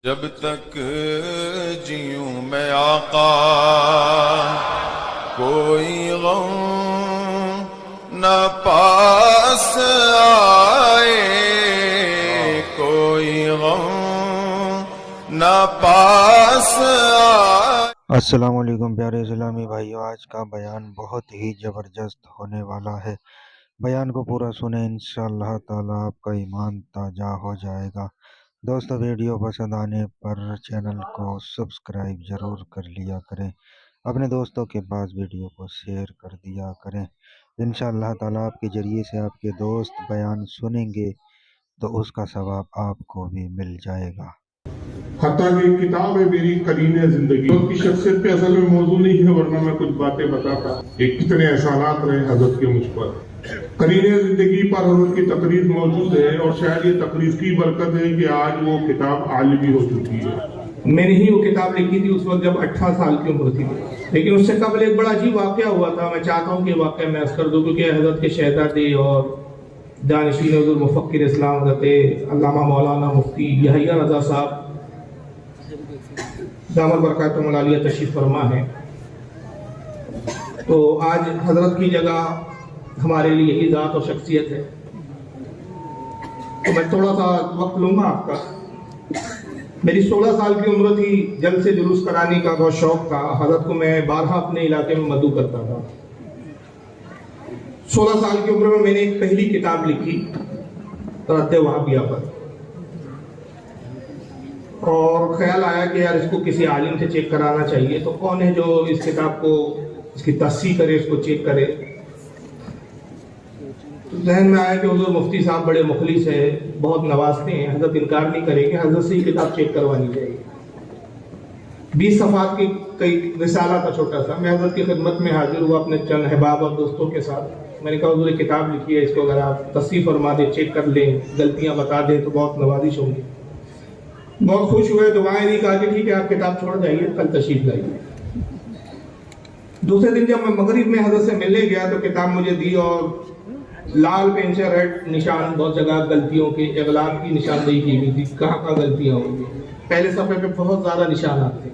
جب تک جیوں میں آقا کوئی غم نہ پاس آئے، کوئی غم نہ پاس آئے۔ السلام علیکم پیارے اسلامی بھائیو، آج کا بیان بہت ہی زبردست ہونے والا ہے۔ بیان کو پورا سنیں، انشاءاللہ تعالی آپ کا ایمان تازہ ہو جائے گا۔ دوستو، ویڈیو پسند آنے پر چینل کو سبسکرائب ضرور کر لیا کریں، اپنے دوستوں کے پاس ویڈیو کو شیئر کر دیا کریں۔ انشاءاللہ تعالی آپ کے ذریعے سے آپ کے دوست بیان سنیں گے تو اس کا ثواب آپ کو بھی مل جائے گا۔ حتیٰ کہ ایک کتاب ہے میری قرین زندگی، اس کی شخصیت پہ اصل میں موضوع نہیں ہے، ورنہ میں کچھ باتیں بتاتا کہ کتنے احسانات رہے حضرت کے مجھ پر۔ قرین زندگی پر حضرت کی تقریر موجود ہے، اور شاید یہ تقریر کی برکت ہے کہ آج وہ کتاب عالمی ہو چکی ہے۔ میں نے ہی وہ کتاب لکھی تھی اس وقت جب 18 سال کی عمر تھی، لیکن اس سے قبل ایک بڑا عجیب واقعہ ہوا تھا۔ میں چاہتا ہوں کہ واقعہ میں عرض کر دوں، کیونکہ حضرت کے شہزادے اور دانشین حضور مفکر اسلام حضرت علامہ مولانا مفتی یحییٰ رضا صاحب دامت برکاتہم العالیہ تشریف فرما ہے، تو آج حضرت کی جگہ ہمارے لیے یہی ذات اور شخصیت ہے۔ تو میں تھوڑا سا وقت لوں گا آپ کا۔ میری 16 سال کی عمر تھی، جلد سے جلوس کرانے کا بہت شوق تھا۔ حضرت کو میں بارہا اپنے علاقے میں مدعو کرتا تھا۔ 16 سال کی عمر میں نے ایک پہلی کتاب لکھی رد وہابیہ پر، اور خیال آیا کہ یار اس کو کسی عالم سے چیک کرانا چاہیے، تو کون ہے جو اس کتاب کو، اس کی تصحیح کرے، اس کو چیک کرے۔ تو ذہن میں آیا کہ حضور مفتی صاحب بڑے مخلص ہیں، بہت نوازتے ہیں، حضرت انکار نہیں کریں گے، حضرت سے ہی کتاب چیک کروانی چاہیے۔ 20 صفحات کی کئی رسالہ تھا چھوٹا سا۔ میں حضرت کی خدمت میں حاضر ہوا اپنے چند احباب اور دوستوں کے ساتھ۔ میں نے کہا حضور ایک کتاب لکھی ہے، اس کو اگر آپ تصحیح فرما دیں، چیک کر لیں، غلطیاں بتا دیں تو بہت نوازش ہوگی۔ بہت خوش ہوئے، دعائیں دی، کہا کہ ٹھیک ہے آپ کتاب چھوڑ جائیے، کل تشریف لائیے۔ دوسرے دن جب میں مغرب میں حضرت سے ملنے گیا تو کتاب مجھے دی، اور لال پین سے ریڈ نشان، بہت جگہ غلطیوں کے اغلاط کی نشاندہی کی گئی تھی، کہاں کہاں غلطیاں ہوئی۔ پہلے صفحے پہ بہت زیادہ نشانات تھے،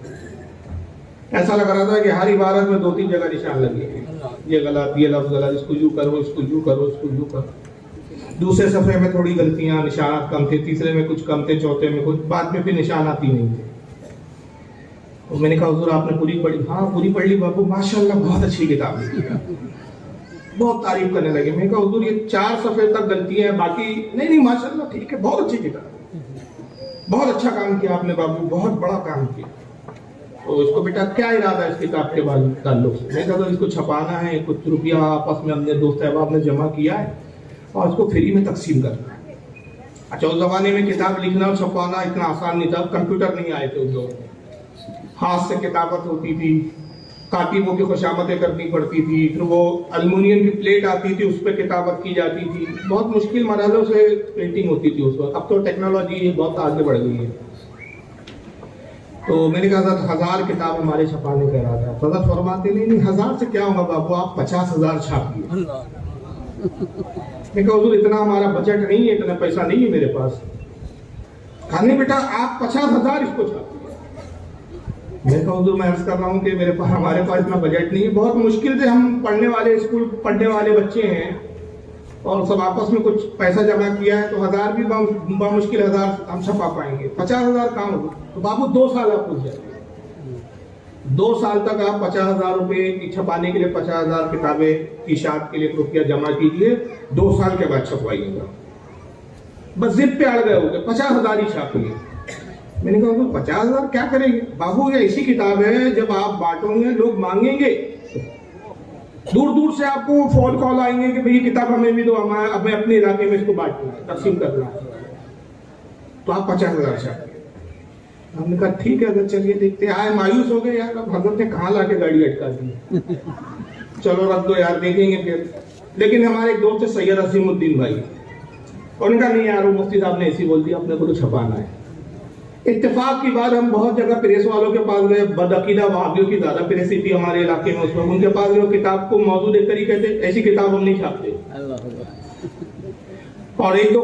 ایسا لگ رہا تھا کہ ہر عبارت میں 2-3 جگہ نشان لگے ہیں، یہ غلط، یہ لفظ غلط، اس کو یوں کرو، اس کو یوں کرو، اس کو یوں کرو۔ دوسرے صفحے میں تھوڑی غلطیاں، نشانات کم تھے، تیسرے میں کچھ کم تھے، چوتھے میں کچھ، بعد میں پھر نشانات ہی نہیں تھے۔ تو میں نے کہا حضور آپ نے پوری پڑھی؟ ہاں پوری پڑھ لی بابو، ماشاءاللہ بہت اچھی کتاب لکھی ہے۔ بہت تعریف کرنے لگے۔ میں نے کہا حضور یہ 4 صفحے تک غلطیاں ہیں، باقی نہیں ماشاءاللہ ٹھیک ہے، بہت اچھی کتاب، بہت اچھا کام کیا آپ نے بابو، بہت بڑا کام کیا۔ تو اس کو بیٹا کیا ارادہ ہے اس کتاب کے تعلق سے؟ میں نے کہا اس کو چھپانا ہے، کچھ روپیہ آپس میں ہم نے دوست احباب نے جمع کیا ہے اور اس کو فری میں تقسیم کرنا ہے۔ اچھا اس زمانے میں کتاب لکھنا اور چھپانا اتنا آسان نہیں تھا، کمپیوٹر نہیں آئے تھے اس دور میں، ہاتھ سے کتابت ہوتی تھی، کاتبوں کی خوشامدیں کرنی پڑتی تھی، پھر وہ المونیم کی پلیٹ آتی تھی، اس پہ کتابت کی جاتی تھی، بہت مشکل مرحلوں سے پرنٹنگ ہوتی تھی اس وقت۔ اب تو ٹیکنالوجی بہت آگے بڑھ گئی ہے۔ تو میں نے کہا حضرت 1000 کتاب ہمارے چھپانے کا ارادہ ہے۔ حضرت فرماتے نہیں 1000 سے کیا ہوگا بابو، آپ 50,000 چھاپیے۔ میں کہا حضور اتنا ہمارا بجٹ نہیں ہے، اتنا پیسہ نہیں ہے میرے پاس۔ کہا نہیں بیٹا آپ 50,000 اس کو چھاپیے۔ میں کہا حضور میں عرض کر رہا ہوں کہ ہمارے پاس اتنا بجٹ نہیں ہے، بہت مشکل سے ہم پڑھنے والے اسکول پڑھنے والے بچے ہیں، اور سب آپس میں کچھ پیسہ جمع کیا ہے، تو 1000 بھی بمشکل 1000 ہم چھپا پائیں گے، 50,000 کام ہوگا۔ تو بابو 2 سال آپ پوچھ جائیں، 2 سال تک آپ 50,000 روپے کی چھپانے کے لیے 50,000 کتابیں کی اشاعت کے لیے روپیہ جمع کیجیے، 2 سال کے بعد چھپوائیے گا۔ بس ضد پہ اڑ گئے ہو گے، 50,000 ہی چھاپیے۔ میں نے کہا 50,000 کیا کریں گے بابو، یہ ایسی کتاب ہے جب آپ بانٹوں گے لوگ مانگیں گے، دور دور سے آپ کو فون کال آئیں گے کہ بھئی یہ کتاب ہمیں بھی دو، ہمیں اپنے علاقے میں اس کو بانٹنا ہے، تقسیم کرنا ہے، تو آپ 50,000 چھاپیے۔ ہم نے کہا ٹھیک ہے اگر چلیے دیکھتے ہیں۔ آئے مایوس ہو گئے، یار اب حضرت نے کہاں لا کے گاڑی اٹکا دی، چلو رکھ دو یار دیکھیں گے پھر۔ لیکن ہمارے ایک دوست تھے سید عظیم الدین بھائی، اور ان کا نہیں یار وہ مفتی صاحب نے ایسی بول دی، اپنے کو تو چھپانا ہے۔ اتفاق کی بات ہم بہت جگہ پریس والوں کے پاس گئے، بدعقیدہ وہابیوں کی زیادہ پریس تھی ہمارے علاقے میں اس وقت، ان کے پاس گئے، کتاب کو موضوع دیکھ کر ہی کہتے ایسی کتاب ہم نہیں چھاپتے۔ اور 1-2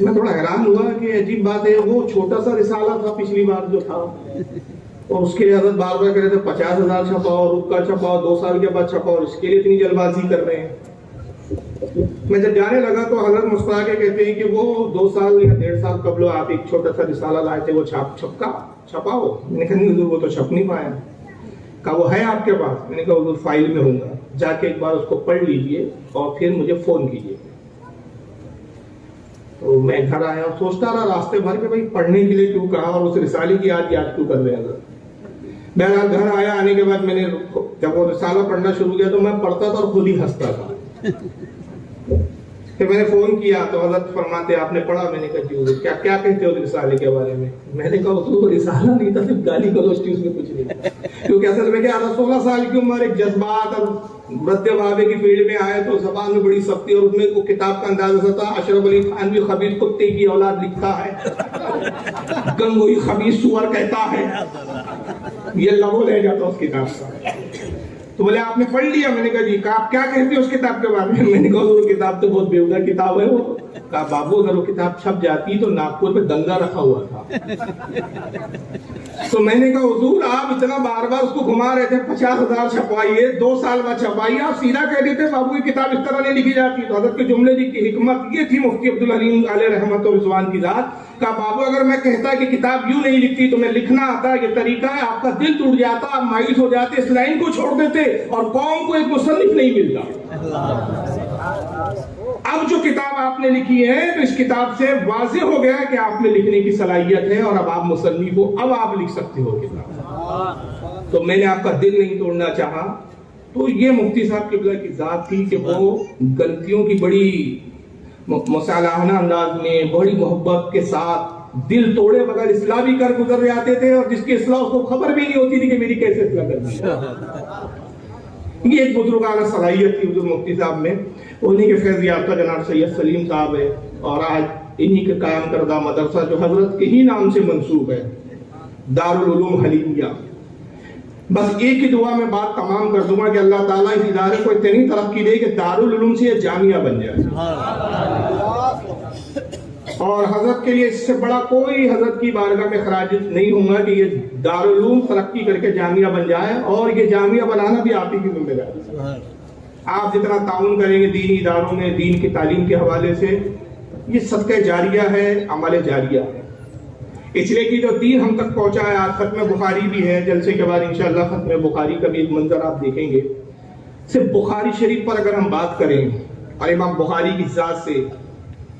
میں تھوڑا حیران ہوا کہ عجیب بات ہے، وہ چھوٹا سا رسالہ تھا پچھلی بار جو تھا، اور اس کے لیے حضرت بار بار کہہ رہے تھے 50,000 چھپاؤ، رک کر چھپاؤ، 2 سال کے بعد چھپاؤ، اس کے لیے اتنی جلد بازی کر رہے ہیں۔ میں جب جانے لگا تو حضرت مسکرا کے کہتے ہیں کہ وہ 2 سال یا 1.5 سال قبل آپ ایک چھوٹا سا رسالہ لائے تھے، وہ چھپاؤ۔ میں نے کہا نہیں حضور، وہ تو چھپ نہیں پایا۔ کہا وہ ہے آپ کے پاس؟ میں نے کہا حضور فائل میں ہوں گا، جا کے ایک بار اس کو پڑھ لیجئے اور پھر مجھے فون کیجئے۔ تو میں گھر آیا اور سوچتا رہا راستے بھر کہ بھائی پڑھنے کے لیے کیوں کہا اور اس رسالے کی یاد کیوں کر رہے ہیں۔ بہرحال گھر آیا، آنے کے بعد میں نے جب وہ رسالہ پڑھنا شروع کیا تو میں پڑھتا تھا اور خود ہی ہنستا تھا۔ پھر میں نے فون کیا تو حضرت فرماتے آپ نے پڑھا؟ میں نے کہا جی حضور۔ کیا کہتے ہو رسالے کے بارے میں؟ میں نے کہا حضور رسالہ نہیں تھا، صرف گالی گلوچ تھی، اس میں کچھ نہیں تھا۔ کیونکہ اصل میں کیا تھا، 16 سال کی عمر، ایک جذبات اور رد بھابے کی فیلڈ میں آئے تو زبان میں بڑی سختی، اور اس میں وہ کتاب کا اندازہ تھا اشرف علی تھان بھی خبیث کتے کی اولاد لکھتا ہے، گنگوئی خبیث سور کہتا ہے، یہ لبو لے جاتا اس کتاب کا۔ تو بولے آپ نے پڑھ لیا؟ میں نے کہا جی۔ کہا آپ کیا کہتے ہیں اس کتاب کے بارے میں؟ میں نے کہا وہ کتاب تو بہت بیہودہ کتاب ہے وہ۔ کہا بابو اگر وہ کتاب چھپ جاتی تو ناگپور پہ دنگا رکھا ہوا تھا۔ تو میں نے کہا حضور آپ اتنا بار بار اس کو گھما رہے تھے، 50,000 چھپوائیے، 2 سال بعد چھپائیے، آپ سیدھا کہہ دیتے بابو یہ کتاب اس طرح نہیں لکھی جاتی۔ تو حضرت کے جملے کی حکمت یہ تھی، مفتی عبدالحلیم علیہ رحمت و رضوان کی ذات۔ کہا بابو اگر میں کہتا کہ کتاب یوں نہیں لکھتی تو میں لکھنا آتا، یہ طریقہ ہے، آپ کا دل ٹوٹ جاتا، آپ مایوس ہو جاتے، اس لائن کو چھوڑ دیتے اور قوم کو ایک مصنف نہیں ملتا۔ اب جو کتاب آپ نے لکھی ہے تو اس کتاب سے واضح ہو گیا کہ آپ میں لکھنے کی صلاحیت ہے اور اب آپ مصنف ہو، اب آپ لکھ سکتے ہو کتاب۔ تو میں نے آپ کا دل نہیں توڑنا چاہا۔ تو یہ مفتی صاحب قبلہ کی ذات تھی کہ وہ غلطیوں کی بڑی مصالحانہ انداز میں، بڑی محبت کے ساتھ دل توڑے بغیر اصلاح بھی کر گزر جاتے تھے، اور جس کی اصلاح اس کو خبر بھی نہیں ہوتی تھی کہ میری کیسے اصلاح کرنی ہے۔ یہ ایک بزرگانہ صلاحیت تھی حضور مفتی صاحب میں۔ انہی کے فیض یافتہ جناب سید سلیم صاحب ہے، اور آج انہی کے قائم کردہ مدرسہ جو حضرت کے ہی نام سے منسوب ہے، دارالعلوم حلیمیہ۔ بس ایک ہی دعا میں بات تمام کر دوں گا کہ اللہ تعالیٰ اس ادارے کو اتنی ترقی دے کہ دارالعلوم سے یہ جامعہ بن جائے، اور حضرت کے لیے اس سے بڑا کوئی حضرت کی بارگاہ میں خراج نہیں ہوں گا کہ یہ دارالعلوم ترقی کر کے جامعہ بن جائے، اور یہ جامعہ بنانا بھی آپ ہی کی ذمہ داری ہے۔ آپ جتنا تعاون کریں گے دینی اداروں میں دین کی تعلیم کے حوالے سے، یہ صدقہ جاریہ ہے، عمل جاریہ ہے۔ اس لیے کہ جو دین ہم تک پہنچا ہے، آج ختم بخاری بھی ہے، جلسے کے بعد انشاءاللہ ختم بخاری کا بھی ایک منظر آپ دیکھیں گے۔ صرف بخاری شریف پر اگر ہم بات کریں اور امام بخاری کی ذات سے،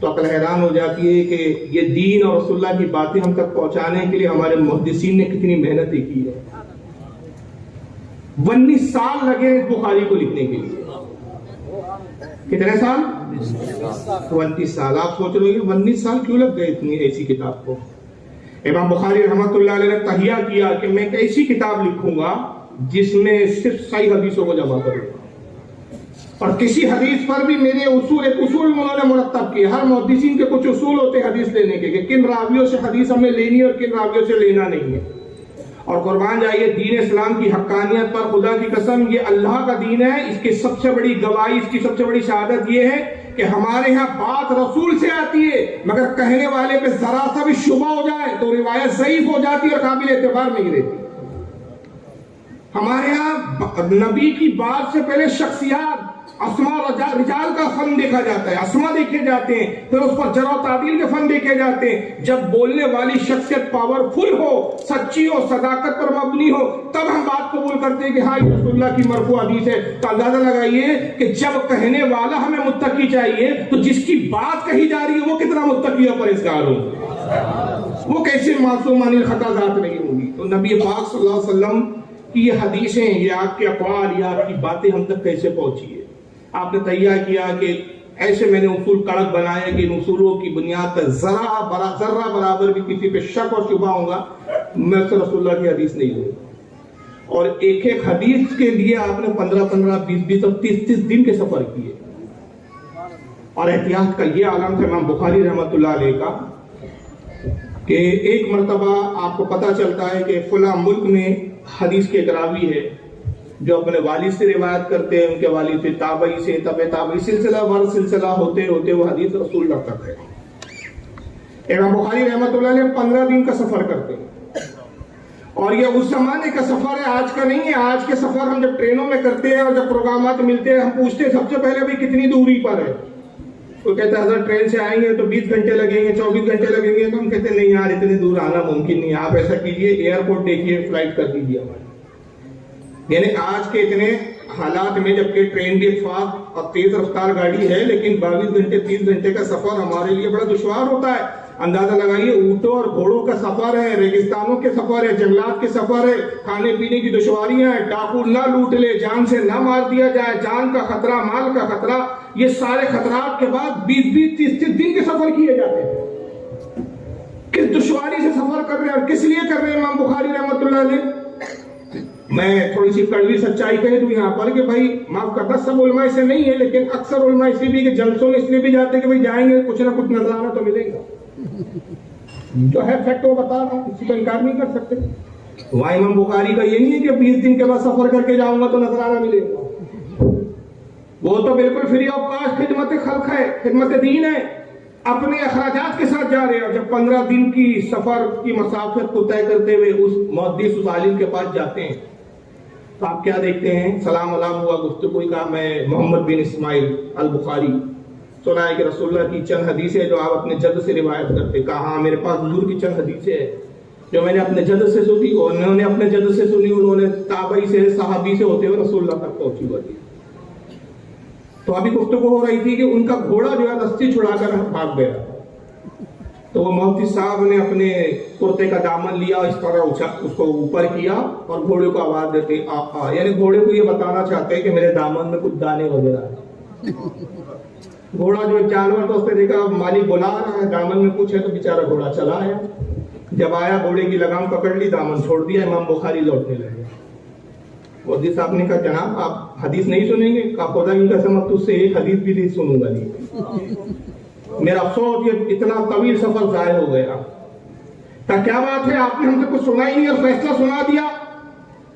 تو عقل حیران ہو جاتی ہے کہ یہ دین اور رسول اللہ کی باتیں ہم تک پہنچانے کے لیے ہمارے محدثین نے کتنی محنتیں کی ہے۔ 19 سال لگے اس بخاری کو لکھنے کے لیے۔ کتنے سال؟ 29 سال۔ آپ سوچ رہے ہیں 19 سال کیوں لگ گئے اتنی ایسی کتاب کو؟ امام بخاری رحمۃ اللہ علیہ نے تہیہ کیا کہ میں ایک ایسی کتاب لکھوں گا جس میں صرف صحیح حدیثوں کو جمع کروں گا، اور کسی حدیث پر بھی میرے اصول، ایک اصول انہوں نے مرتب کیے۔ ہر محدثین کے کچھ اصول ہوتے ہیں حدیث لینے کے کہ کن راویوں سے حدیث ہمیں لینی ہے اور کن راویوں سے لینا نہیں ہے۔ اور قربان جائیے دین اسلام کی حقانیت پر خدا کی قسم یہ اللہ کا دین ہے، اس کی سب سے بڑی گواہی، اس کی سب سے بڑی شہادت یہ ہے کہ ہمارے ہاں بات رسول سے آتی ہے، مگر کہنے والے پہ ذرا سا بھی شبہ ہو جائے تو روایت ضعیف ہو جاتی ہے اور قابل اعتبار نہیں رہتی۔ ہمارے ہاں نبی کی بات سے پہلے شخصیات، اسماء رجال کا فن دیکھا جاتا ہے، اسماء دیکھے جاتے ہیں، پھر اس پر جرح و تعدیل کے فن دیکھے جاتے ہیں۔ جب بولنے والی شخصیت پاورفل ہو، سچی ہو، صداقت پر مبنی ہو، تب ہم بات قبول کرتے ہیں کہ ہاں یہ رسول اللہ کی مرفوع حدیث ہے۔ تو اندازہ لگائیے کہ جب کہنے والا ہمیں متقی چاہیے تو جس کی بات کہی جا رہی ہے وہ کتنا متقی اور پرہیزگار ہوگا، وہ کیسے معصوم عن الخطا ذات نہیں ہوگی۔ تو نبی پاک صلی اللہ علیہ وسلم کی یہ حدیثیں، یہ آپ کے اقوال، یہ آپ کی باتیں ہم تک کیسے پہنچی ہے؟ آپ نے تہیہ کیا کہ ایسے میں نے اصول کڑک بنائے کہ ان اصولوں کی بنیاد پر ذرہ برابر بھی کسی پہ شک اور شبہ ہوگا میں سے رسول اللہ کی حدیث نہیں ہوں۔ اور ایک ایک حدیث کے لیے آپ نے 15 20 اور 30 دن کے سفر کیے، اور احتیاط کا یہ عالم تھا امام بخاری رحمۃ اللہ علیہ کا کہ ایک مرتبہ آپ کو پتہ چلتا ہے کہ فلاں ملک میں حدیث کے ایک راوی ہے جو اپنے والد سے روایت کرتے ہیں، ان کے والد سے تابعی سے، تابعی سلسلہ وار سلسلہ ہوتے ہوتے وہ حدیث رسول اللہ تک ہے۔ امام بخاری رحمتullah علیہ 15 دن کا سفر کرتے ہیں، اور یہ اس زمانے کا سفر ہے، آج کا نہیں ہے۔ آج کے سفر ہم جب ٹرینوں میں کرتے ہیں اور جب پروگرامات ملتے ہیں، ہم پوچھتے ہیں سب سے پہلے بھی کتنی دوری پر ہے، تو کہتے ہیں حضرت ٹرین سے آئیں گے تو 20 گھنٹے لگیں گے، 24 گھنٹے لگیں گے، تو ہم کہتے ہیں نہیں یار اتنی دور آنا ممکن نہیں، آپ ایسا کیجئے ایئرپورٹ دیکھیے، فلائٹ کر دیجیے ہماری۔ یعنی آج کے اتنے حالات میں جبکہ ٹرین بھی اتفاق اور تیز رفتار گاڑی ہے، لیکن 22 گھنٹے 30 گھنٹے کا سفر ہمارے لیے بڑا دشوار ہوتا ہے۔ اندازہ لگائیے اونٹوں اور گھوڑوں کا سفر ہے، ریگستانوں کے سفر ہے، جنگلات کے سفر ہے، کھانے پینے کی دشواریاں ہیں، ڈاکو نہ لوٹ لے، جان سے نہ مار دیا جائے، جان کا خطرہ، مال کا خطرہ، یہ سارے خطرات کے بعد 20-20 30 دن کے سفر کیے جاتے ہیں۔ کس دشواری سے سفر کر رہے ہیں اور کس لیے کر رہے ہیں امام بخاری رحمتullah علیہ؟ میں تھوڑی سی کڑوی سچائی کہہ دوں یہاں پر کہ بھائی معاف کرنا، سب علماء سے نہیں ہے، لیکن اکثر علماء اسی بھی کہ جلسوں میں اس لیے بھی جاتے ہیں کہ بھائی جائیں گے کچھ نہ کچھ نظرانہ تو ملے گا، جو ہے فیکٹ وہ بتا رہا ہوں، کسی کو انکار نہیں کر سکتے۔ وہاں امام بخاری کا یہ نہیں ہے کہ 20 دن کے بعد سفر کر کے جاؤں گا تو نظرانہ ملے گا، وہ تو بالکل فری آف کاسٹ خدمت خلق ہے، خدمت دین ہے، اپنے اخراجات کے ساتھ جا رہے ہیں۔ اور جب 15 دن کی سفر کی مسافت کو طے کرتے ہوئے اس محدث اس عالم کے پاس جاتے ہیں تو آپ کیا دیکھتے ہیں؟ سلام علام ہوا، گفتگو کا، میں محمد بن اسماعیل البخاری، سنا ہے کہ رسول اللہ کی چند حدیثیں جو آپ اپنے جد سے روایت کرتے، کہا ہاں میرے پاس حضور کی چند حدیثیں ہیں جو میں نے اپنے جد سے سنی، اور انہوں نے اپنے جد سے سنی، انہوں نے تابعی سے صحابی سے ہوتے ہوئے رسول اللہ تک پہنچی ہوئی۔ تو ابھی گفتگو ہو رہی تھی کہ ان کا گھوڑا جو ہے رسی چھڑا کر بھاگ گیا، تو وہ مفتی صاحب نے اپنے کرتے کا دامن لیا، اس طرح اس کو اوپر کیا اور گھوڑے کو آواز دیتے آقا، یعنی گھوڑے کو یہ بتانا چاہتے ہیں کہ میرے دامن میں کچھ دانے وغیرہ ہیں۔ گھوڑا جو ایک جانور تو اس نے دیکھا مالک بلا رہا ہے، دامن میں کچھ ہے، تو بیچارہ گھوڑا چلا آیا، جب آیا گھوڑے کی لگام پکڑ لی، دامن چھوڑ دیا، امام بخاری لوٹنے لگے۔ مودی صاحب نے کہا جناب آپ حدیث نہیں سنیں گے؟ کہا خدا کی قسم اب تجھ سے ایک حدیث بھی نہیں سنوں گا نہیں، میرا افسوس یہ اتنا طویل سفر ضائع ہو گیا۔ کیا بات ہے آپ نے ہم سے کچھ سنا ہی نہیں اور فیصلہ سنا دیا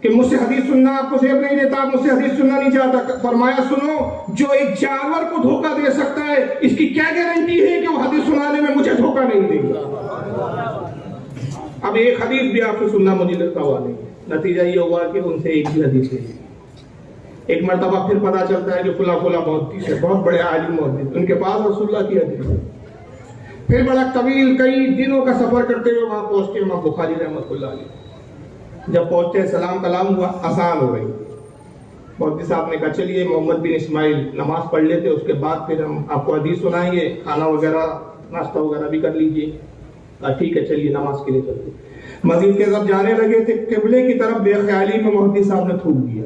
کہ مجھ سے حدیث سننا آپ کو زیب نہیں دیتا، آپ مجھ سے حدیث سننا نہیں چاہتا۔ فرمایا سنو، جو ایک جانور کو دھوکہ دے سکتا ہے اس کی کیا گارنٹی ہے کہ وہ حدیث سنانے میں مجھے دھوکہ نہیں دے گا؟ اب ایک حدیث بھی آپ سے سننا مجھے لگتا ہوا نہیں، نتیجہ یہ ہوا کہ ان سے ایک بھی حدیث نہیں۔ ایک مرتبہ پھر پتا چلتا ہے کہ فلاں محدث ہے، بہت بڑے عالم محدث، ان کے پاس رسول اللہ کی حدیث ہے۔ پھر بڑا طویل کئی دنوں کا سفر کرتے ہوئے وہاں پہنچتے امام بخاری رحمتullah علیہ۔ جب پہنچتے سلام کلام ہوا، آسان ہو گئی۔ محدث صاحب نے کہا چلیے محمد بن اسماعیل نماز پڑھ لیتے، اس کے بعد پھر ہم آپ کو حدیث سنائیں گے، کھانا وغیرہ ناشتہ وغیرہ بھی کر لیجیے۔ ٹھیک ہے چلیے نماز کے لیے چلتے۔ مسجد کے طرف جانے لگے تھے، قبلے کی طرف بے خیالی میں محدث صاحب نے تھوک دیا۔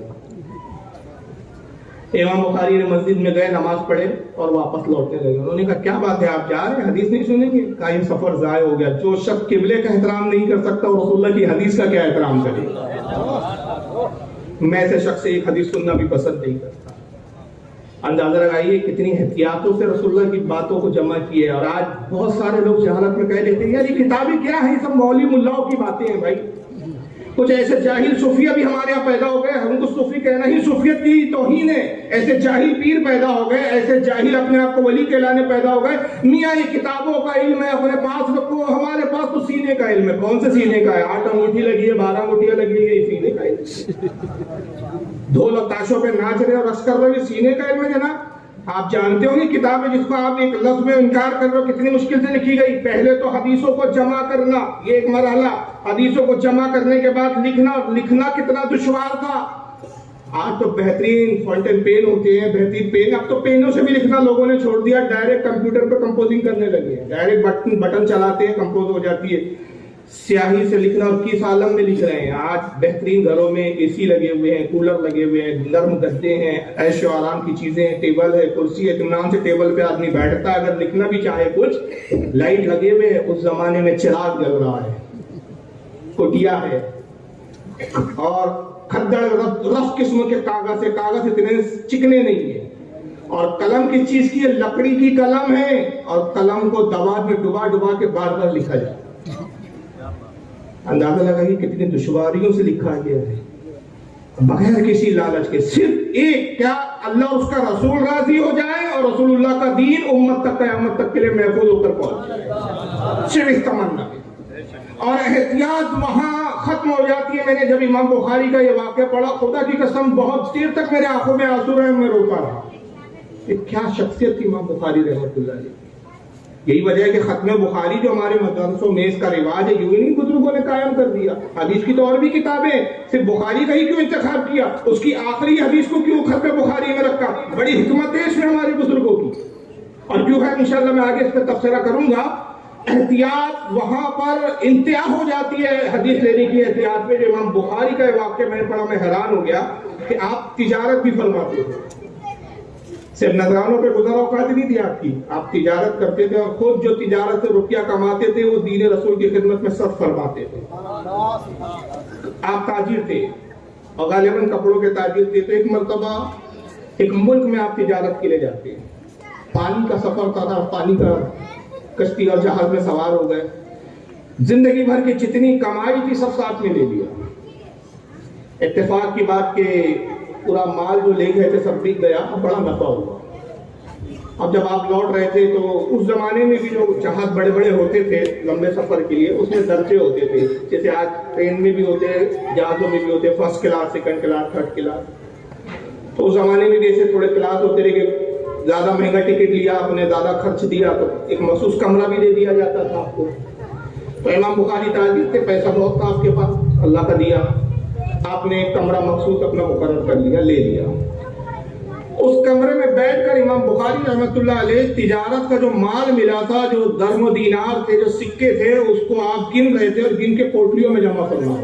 امام بخاری نے مسجد میں گئے، نماز پڑھے اور واپس لوٹنے لگے۔ انہوں نے کہا کیا بات ہے آپ جا رہے ہیں، حدیث نہیں سنیں گے؟ کہا یہ سفر ضائع ہو گیا، جو شخص قبلے کا احترام نہیں کر سکتا اور رسول اللہ کی حدیث کا کیا احترام کرے؟ میں ایسے شخص سے ایک حدیث سننا بھی پسند نہیں کرتا۔ اندازہ لگائیے کتنی احتیاطوں سے رسول اللہ کی باتوں کو جمع کیے، اور آج بہت سارے لوگ جہالت میں کہہ لیتے ہیں یار یہ کتابیں کیا ہے، یہ سب مولوی ملاؤں کی باتیں ہیں۔ بھائی کچھ ایسے جاہل صوفیہ بھی ہمارے یہاں پیدا ہو گئے، ہم کو صوفی کہنا ہی صوفیت کی توہین ہے۔ ایسے جاہل پیر پیدا ہو گئے، ایسے جاہل اپنے آپ کو ولی کہلانے پیدا ہو گئے۔ میاں یہ کتابوں کا علم ہے اپنے پاس رکھو، ہمارے پاس تو سینے کا علم ہے۔ کون سے سینے کا ہے؟ 8 انگوٹھی لگی ہے، 12 انگوٹھیاں لگی ہے، یہ سینے کا علم۔ ڈھول اور تاشوں پہ ناچ رہے اور رقص کر رہے، یہ سینے کا علم ہے جناب۔ آپ جانتے ہوں گے کتاب ہے جس کو آپ ایک لفظ میں انکار کر رہے ہو کتنی مشکل سے لکھی گئی۔ پہلے تو حدیثوں کو جمع کرنا، یہ ایک مرحلہ، حدیثوں کو جمع کرنے کے بعد لکھنا کتنا دشوار تھا۔ آج تو بہترین فونٹین پین ہوتے ہیں، بہترین پین، اب تو پینوں سے بھی لکھنا لوگوں نے چھوڑ دیا، ڈائریکٹ کمپیوٹر پہ کمپوزنگ کرنے لگے ہیں، ڈائریکٹ بٹن چلاتے ہیں کمپوز ہو جاتی ہے۔ سیاہی سے لکھنا اور کس عالم میں لکھ رہے ہیں۔ آج بہترین گھروں میں اے سی لگے ہوئے ہیں، کولر لگے ہوئے ہیں، نرم گدے ہیں، عیش و آرام کی چیزیں ہیں، ٹیبل ہے، کرسی ہے، اطمینان سے ٹیبل پہ آدمی بیٹھتا ہے، اگر لکھنا بھی چاہے کچھ، لائٹ لگے ہوئے ہیں۔ اس زمانے میں چراغ جل رہا ہے، کٹیا ہے، اور کھدڑ رف قسم کے کاغذ ہے، کاغذ اتنے چکنے نہیں ہیں، اور قلم کس چیز کی ہے؟ لکڑی کی قلم ہے، اور قلم کو دوات میں ڈبا کے بار بار لکھا جائے۔ اندازہ لگائیے کتنی دشواریوں سے لکھا گیا ہے، بغیر کسی لالچ کے، صرف ایک کیا اللہ اس کا رسول راضی ہو جائے اور رسول اللہ کا دین امت تک قیامت تک کے لیے محفوظ ہو کر پہنچ جائے۔ صرف اس تمنا ہے. اور احتیاط وہاں ختم ہو جاتی ہے. میں نے جب امام بخاری کا یہ واقعہ پڑھا, خدا کی قسم بہت دیر تک میرے آنکھوں میں آنسو رہے, میں روتا رہا. کہ کیا شخصیت تھی امام بخاری رحمۃ اللہ علیہ. یہی وجہ ہے کہ ختم بخاری جو ہمارے مدرسوں میں اس کا رواج ہے, یوں ہی نہیں بزرگوں نے قائم کر دیا. حدیث کی تو اور بھی کتابیں, صرف بخاری کا ہی کیوں انتخاب کیا, اس کی آخری حدیث کو کیوں ختم بخاری میں رکھا؟ بڑی حکمت ہے اس میں ہمارے بزرگوں کی. اور کیوں ہے انشاءاللہ میں آگے اس پہ تبصرہ کروں گا. احتیاط وہاں پر انتہا ہو جاتی ہے حدیث لینے کی احتیاط میں. جو امام بخاری کا واقعہ میں نے پڑھا, میں حیران ہو گیا کہ آپ تجارت بھی فرماتے تھے. صرف نذرانوں پہ گزر اوقات نہیں تھی آپ کی, آپ تجارت کرتے تھے اور خود جو تجارت سے روپیہ کماتے تھے وہ دین رسول کی خدمت میں صرف فرماتے تھے. آپ تاجر تھے اور غالباً کپڑوں کے تاجر تھے. تو ایک مرتبہ ایک ملک میں آپ تجارت کے لیے جاتے ہیں, پانی کا سفر تھا, پانی کا کشتی اور جہاز میں سوار ہو گئے. زندگی بھر کی جتنی کمائی تھی سب ساتھ میں لے لیا. اتفاق کی بات کہ پورا مال جو لے گئے تھے سب بک گیا, بڑا نفع ہوا. اب جب آپ لوٹ رہے تھے تو اس زمانے میں بھی جو جہاز بڑے بڑے ہوتے تھے لمبے سفر کے لیے, اس میں درجے ہوتے تھے. جیسے آج ٹرین میں بھی ہوتے, جہازوں میں بھی ہوتے, first class, second class, third class. تو اس زمانے میں بھی ایسے تھوڑے کلاس ہوتے رہے کہ زیادہ مہنگا ٹکٹ لیا آپ نے, زیادہ خرچ دیا تو ایک مخصوص کمرہ بھی دے دیا جاتا تھا آپ کو. تو امام بخاری تاجر تھے, پیسہ بہت تھا آپ کے پاس, اللہ کا دیا. آپ نے ایک کمرہ مخصوص اپنا مقرر کر لیا, لے لیا. اس کمرے میں بیٹھ کر امام بخاری رحمۃ اللہ علیہ تجارت کا جو مال ملا تھا, جو درم و دینار تھے, جو سکے تھے, اس کو آپ گن رہے تھے اور گن کے پوٹلیوں میں جمع کرنا.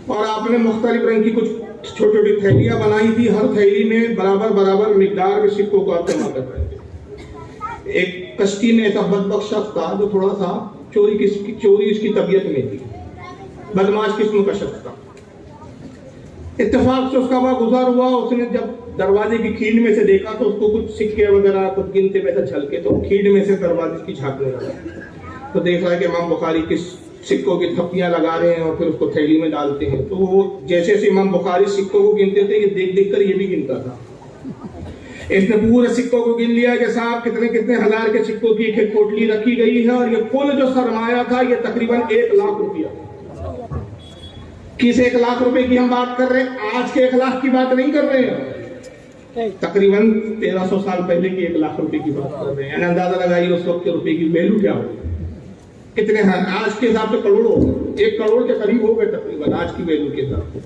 اور آپ نے مختلف رنگ کی کچھ چھوٹی چھوٹی تھیلیاں بنائی تھی, ہر تھیلی میں برابر برابر مقدار کے سکوں کو آپ جمع کر رہے تھے. ایک کشتی میں ایسا بدبخت شخص تھا جو تھوڑا سا چوری اس کی طبیعت میں تھی, بدماش قسم کا شخص تھا. اتفاق سے اس کا وقت گزار ہوا, اس نے جب دروازے کی کھیڑ میں سے دیکھا تو اس کو کچھ سکے وغیرہ کچھ گنتے ویسے چھلکے, تو کھیڑ میں سے دروازے کی جھانکنے لگا. تو دیکھ رہا ہے کہ امام بخاری کس سکوں کی تھپیاں لگا رہے ہیں اور پھر اس کو تھیلی میں ڈالتے ہیں. تو وہ جیسے جیسے امام بخاری سکوں کو گنتے تھے, یہ دیکھ دیکھ کر یہ بھی گنتا تھا. اس نے پورے سکوں کو گن لیا کہ صاحب کتنے کتنے ہزار کے سکوں کی ایک پوٹلی رکھی گئی ہے, اور یہ کل جو سرمایہ تھا یہ تقریباً 1 لاکھ روپیہ. کس 1 لاکھ روپے کی ہم بات کر رہے ہیں؟ آج کے 1 لاکھ کی بات نہیں کر رہے ہیں, تقریباً 1300 سال پہلے کی 1 لاکھ روپے کی بات کر رہے ہیں. یعنی اندازہ لگائیے اس وقت کے روپے کی ویلو کیا ہوگی, کتنے ہیں. آج کے حساب سے کروڑ ہو گئے, 1 کروڑ کے قریب ہو گئے تقریباً آج کی ویلو کے حساب سے.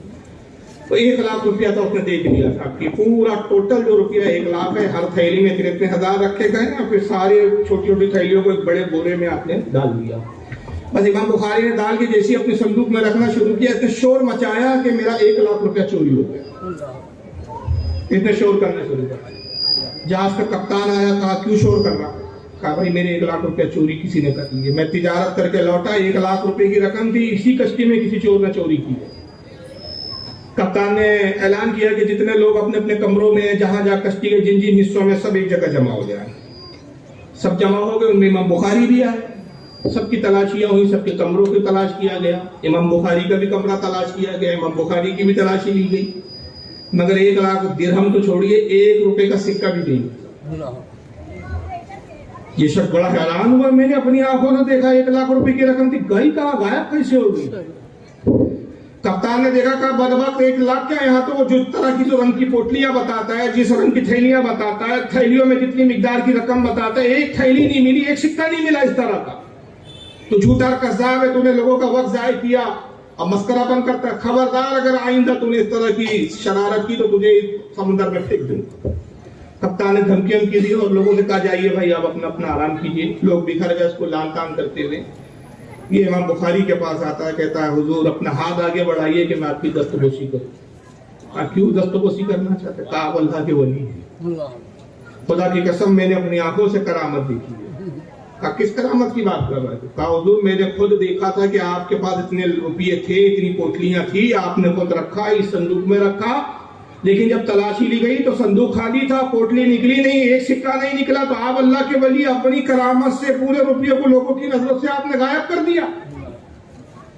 تو 1 لاکھ روپیہ تو اس نے دیکھ لیا تھا کہ پورا ٹوٹل جو روپیہ 1 لاکھ ہے, ہر تھیلی میں اتنے ہزار رکھے گئے, اور پھر سارے چھوٹی چھوٹی تھیلیوں کو ایک بڑے بورے میں آپ نے ڈال دیا. بس امام بخاری نے ڈال کے جیسے اپنے صندوق میں رکھنا شروع کیا, اتنے شور مچایا کہ میرا 1 لاکھ روپیہ چوری ہو گیا. اتنے شور کرنا شروع کیا. جہاز کا کپتان آیا, کہا کیوں شور کر رہا؟ کہا بھائی میرے 1 لاکھ روپیہ چوری کسی نے کر لی ہے, میں تجارت کر کے لوٹا, 1 لاکھ روپے کی رقم تھی, اسی کشتی میں کسی چور نے چوری کی ہے. کپتان نے اعلان کیا کہ جتنے لوگ اپنے اپنے کمروں میں جہاں جہاں کشتی کے جن جن حصوں میں سب ایک جگہ جمع ہو جائیں. سب جمع ہو گئے, ان میں امام بخاری بھی آئے. سب کی تلاشیاں ہوئی, سب کے کمروں کی تلاش کیا گیا. امام بخاری کا بھی کمرہ تلاش کیا گیا, امام بخاری کی بھی تلاشی لی گئی, مگر 1 لاکھ درہم تو چھوڑیے, 1 روپے کا سکہ بھی نہیں. یہ شخص بڑا حیران ہوا, میں نے اپنی آنکھوں سے دیکھا 1 لاکھ روپے کی رقم تھی, گئی کہاں, غائب کیسے ہو گئی؟ کپتان نے دیکھا, کہا بدبخت 1 لاکھ کیا, یہاں تو وہ جو طرح کی جو رنگ کی پوٹلیاں بتاتا ہے, جس رنگ کی تھیلیاں بتاتا ہے, تھیلیوں میں جتنی مقدار کی رقم بتاتا ہے, ایک تھیلی نہیں ملی, ایک سکہ نہیں ملا اس طرح کا. تو جھوٹا قذاب ہے, تو نے لوگوں کا وقت ضائع کیا اور مسکرہ بن کرتا ہے. خبردار اگر آئندہ تو نے اس طرح کی شرارت کی تو تجھے سمندر میں پھینک دوں. کپتان نے دھمکیاں کی دی اور لوگوں نے کہا جائیے بھائی آپ اپنا آرام کیجیے. لوگ بکھر گئے اس کو لان تان کرتے ہوئے. یہ امام بخاری کے پاس آتا ہے, کہتا ہے حضور اپنا ہاتھ آگے بڑھائیے کہ میں آپ کی دستبوسی کروں. کیوں دستبوسی کرنا چاہتے؟ کہا آپ اللہ کے ولی ہیں, خدا کی قسم میں نے اپنی آنکھوں سے کرامت دیکھی ہے. کہا کس کرامت کی بات کر رہے تھے؟ کہا حضور میں نے خود دیکھا تھا کہ آپ کے پاس اتنے روپیے تھے, اتنی پوٹلیاں تھی, آپ نے خود رکھا, اس صندوق میں رکھا, لیکن جب تلاشی لی گئی تو صندوق خالی تھا, پوٹلی نکلی نہیں, ایک سکہ نہیں نکلا. تو آپ اللہ کے ولی اپنی کرامت سے پورے روپیے کو لوگوں کی نظر سے آپ نے غائب کر دیا.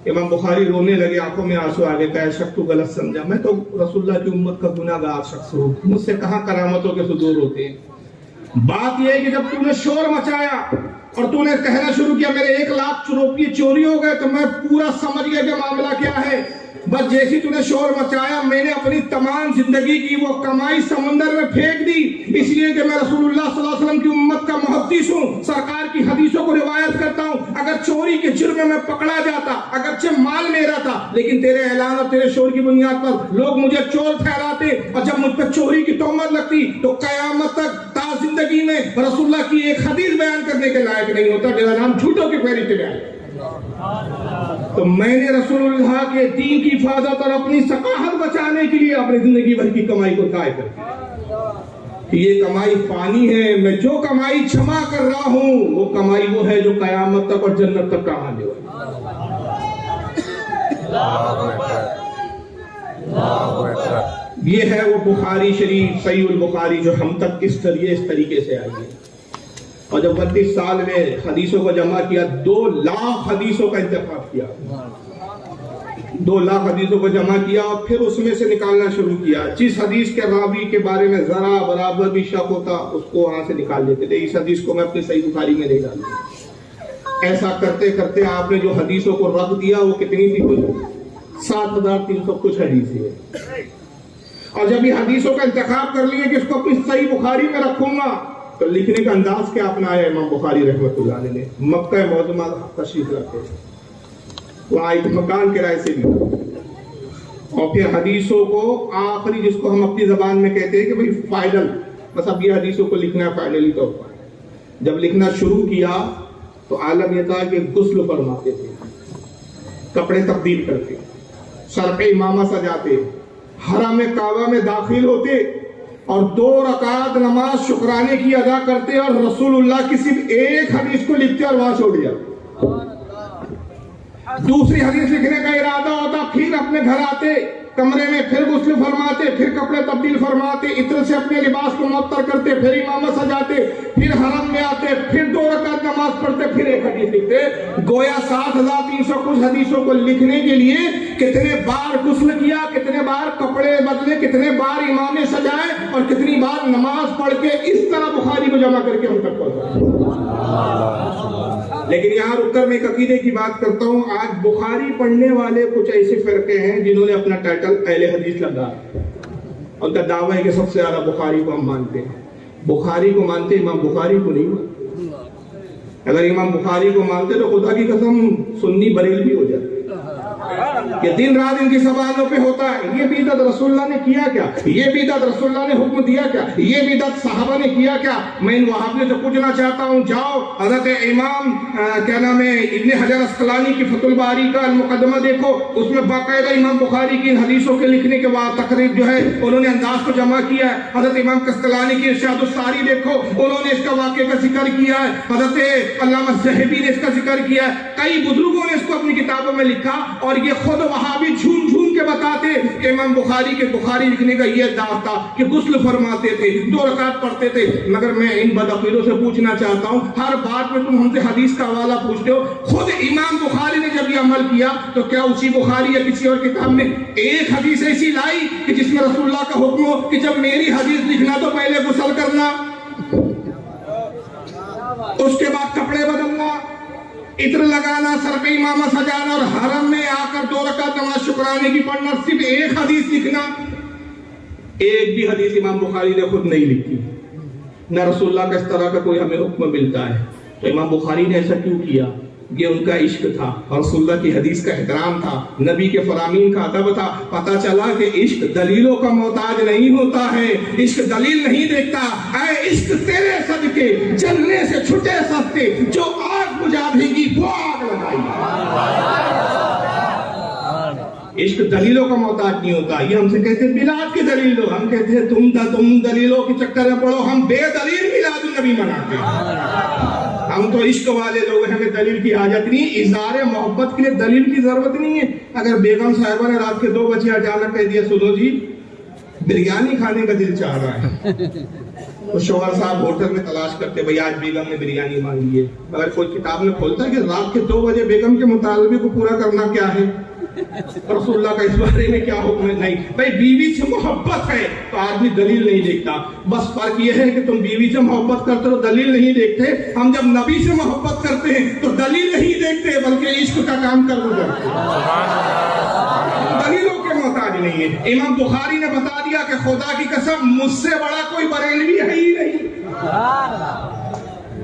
امام بخاری رونے لگے, آنکھوں میں آنسو آ گئے. کہا شخص تو غلط سمجھا, میں تو رسول اللہ کی امت کا گناہ گار شخص ہوں, مجھ سے کہاں کرامتوں کے صدور ہوتے ہیں. بات یہ ہے کہ جب تم نے شور مچایا اور تو نے کہنا شروع کیا میرے 1 لاکھ روپیے چوری ہو گئے، تو میں پورا سمجھ گیا کہ معاملہ کیا ہے۔ بس جیسی تو نے شور مچایا، میں نے اپنی تمام زندگی کی وہ کمائی سمندر میں پھینک دی، اس لیے کہ میں رسول اللہ صلی اللہ علیہ وسلم کی امت کا محدث ہوں، سرکار کی حدیثوں کو روایت کرتا ہوں۔ اگر چوری کے جرم میں پکڑا جاتا، اگرچہ مال میرا تھا، لیکن تیرے اعلان اور تیرے شور کی بنیاد پر لوگ مجھے چور ٹھہراتے، اور جب مجھ پہ چوری کی تہمت لگتی تو قیامت تک تا زندگی میں رسول اللہ کی ایک حدیث بیان کرنے کے لائق نہیں ہوتا، میرا نام جھوٹوں کی فہرست میں آیا۔ تو میں نے رسول اللہ کے دین کی حفاظت اور اپنی ثقافت بچانے کے لیے اپنی زندگی بھر کی کمائی کو ضائع کر دیا۔ یہ کمائی فانی ہے، میں جو کمائی جمع کر رہا ہوں وہ کمائی وہ ہے جو قیامت تک اور جنت تک کام آنے والی۔ یہ ہے وہ بخاری شریف، صحیح البخاری، جو ہم تک اس طریقے سے آئی ہے۔ اور جب 32 سال میں حدیثوں کو جمع کیا، 2 لاکھ حدیثوں کا انتخاب کیا، 2 لاکھ حدیثوں کو جمع کیا، اور پھر اس میں سے نکالنا شروع کیا۔ جس حدیث کے راوی کے بارے میں ذرا برابر بھی شک ہوتا اس کو وہاں سے نکال دیتے تھے، اس حدیث کو میں اپنی صحیح بخاری میں نہیں ڈالتا۔ ایسا کرتے کرتے آپ نے جو حدیثوں کو رکھ دیا وہ کتنی تھی؟ کچھ 7300 کچھ حدیث ہے۔ اور جب یہ حدیثوں کا انتخاب کر لیے کہ اس کو اپنی صحیح بخاری میں رکھوں گا، تو لکھنے کا انداز کیا اپنایا امام بخاری رحمۃ اللہ علیہ نے؟ مکہ معظمہ تشریف رکھتے وہاں ایک مکان کرائے سے بھی، اور پھر حدیثوں کو آخری، جس کو ہم اپنی زبان میں کہتے ہیں کہ بھئی فائنل، بس اب یہ حدیثوں کو لکھنا ہے فائنلی طور پر۔ جب لکھنا شروع کیا تو عالم یہ تھا کہ غسل فرماتے تھے، کپڑے تبدیل کرتے، سر پہ امامہ سجاتے، حرم کعبہ میں داخل ہوتے، اور 2 رکعت نماز شکرانے کی ادا کرتے، اور رسول اللہ کی صرف ایک حدیث کو لکھتے اور وہاں چھوڑ دیا۔ دوسری حدیث لکھنے کا ارادہ ہوتا، پھر اپنے گھر آتے، کمرے میں پھر غسل فرماتے، پھر کپڑے تبدیل فرماتے، عطر سے اپنے لباس کو معطر کرتے، پھر امامہ سجاتے، پھر حرم میں آتے، پھر 2 رکعت نماز پڑھتے، پھر ایک حدیث لکھتے۔ گویا 7300 کچھ حدیثوں کو لکھنے کے لیے کتنے بار غسل کیا، کتنے بار کپڑے بدلے، کتنے بار امامے سجائے، اور کتنی بار نماز پڑھ کے اس طرح بخاری کو جمع کر کے ہم تک پہنچا۔ لیکن یہاں رک کر میں ایک عقیدے کی بات کرتا ہوں۔ آج بخاری پڑھنے والے کچھ ایسے فرقے ہیں جنہوں نے اپنا ٹائٹل اہل حدیث لگا، ان کا دعویٰ ہے کہ سب سے زیادہ بخاری کو ہم مانتے ہیں۔ بخاری کو مانتے، امام بخاری کو نہیں مانتے۔ اگر امام بخاری کو مانتے تو خدا کی قسم سنی بریلوی ہو جاتے۔ یہ دن رات ان کی زبانوں پہ ہوتا ہے، یہ بدعت رسول اللہ نے کیا کیا، یہ بدعت رسول اللہ نے حکم دیا کیا، یہ بدعت صحابہ نے کیا کیا۔ میں ان وہابیوں سے پوچھنا چاہتا ہوں، جاؤ حضرت امام کیا نام ہے ابن حجر اسقلانی کی فتح الباری کا المقدمہ دیکھو، اس میں باقاعدہ امام بخاری کی حدیثوں کے لکھنے کے بعد تقریب جو ہے انہوں نے انداز کو جمع کیا ہے۔ حضرت امام قسطلانی کی ارشاد الساری دیکھو، انہوں نے اس کا واقعے کا ذکر کیا ہے۔ حضرت علامہ ذہبی نے اس کا ذکر کیا ہے، کئی بزرگوں نے اس کو اپنی کتابوں میں لکھا، اور یہ خود وہابی جھوم جھوم کے بتاتے کہ امام بخاری کے بخاری لکھنے کا یہ انداز تھا کہ غسل فرماتے تھے، 2 رکعت پڑھتے تھے۔ مگر میں ان بدعقیدوں سے پوچھنا چاہتا ہوں، ہر بات میں تم ہم سے حدیث کا حوالہ پوچھتے ہو، خود امام بخاری نے جب یہ عمل کیا تو کیا اسی بخاری یا کسی اور کتاب میں ایک حدیث ایسی لائی کہ جس میں رسول اللہ کا حکم ہو کہ جب میری حدیث لکھنا تو پہلے غسل کرنا، اس کے بعد کپڑے بدلنا، عطر لگانا، سر پہ امامہ سجانا، اور حرم میں آ کر 2 رکعت نماز شکرانے کی پڑھنا، صرف ایک حدیث لکھنا؟ ایک بھی حدیث امام بخاری نے خود نہیں لکھی، نہ رسول اللہ کا اس طرح کا کوئی ہمیں حکم ملتا ہے۔ تو امام بخاری نے ایسا کیوں کیا؟ یہ ان کا عشق تھا، رسول اللہ کی حدیث کا احترام تھا، نبی کے فرامین کا ادب تھا۔ پتہ چلا کہ عشق دلیلوں کا محتاج نہیں ہوتا ہے، عشق دلیل نہیں دیکھتا۔ اے عشق تیرے صدقے جلنے سے چھٹے سستے، جو آگ بجھا دے گی وہ آگ لگائی۔ عشق دلیلوں کا محتاج نہیں ہوتا۔ یہ ہم سے کہتے ہیں میلاد کی دلیل دو، ہم کہتے ہیں تم دلیلوں کے چکر میں پڑو، ہم بے دلیل میلاد النبی مناتے ہیں۔ ہم تو عشق والے لوگ ہیں، ہمیں دلیل کی حاجت نہیں، اظہار محبت کے لیے دلیل کی ضرورت نہیں ہے۔ اگر بیگم صاحبہ نے رات کے 2 بجے اچانک کہہ دیا سنو جی بریانی کھانے کا دل چاہ رہا ہے، تو شوہر صاحب ہوٹل میں تلاش کرتے بھئی آج بیگم نے بریانی مانگی ہے، اگر کوئی کتاب میں کھولتا ہے کہ رات کے 2 بجے بیگم کے مطالبے کو پورا کرنا کیا ہے، رسول اللہ کا اس بارے میں کیا حکم ہے؟ نہیں بھائی، بیوی سے محبت ہے تو آدمی دلیل نہیں دیکھتا، بس فرق یہ ہے کہ تم بیوی سے محبت کرتے ہو دلیل نہیں دیکھتے، ہم جب نبی سے محبت کرتے ہیں تو دلیل نہیں دیکھتے بلکہ عشق کا کام کر گزرتے دلیلوں کے محتاج نہیں ہے۔ امام بخاری نے بتا دیا کہ خدا کی قسم مجھ سے بڑا کوئی بریلوی ہے ہی نہیں،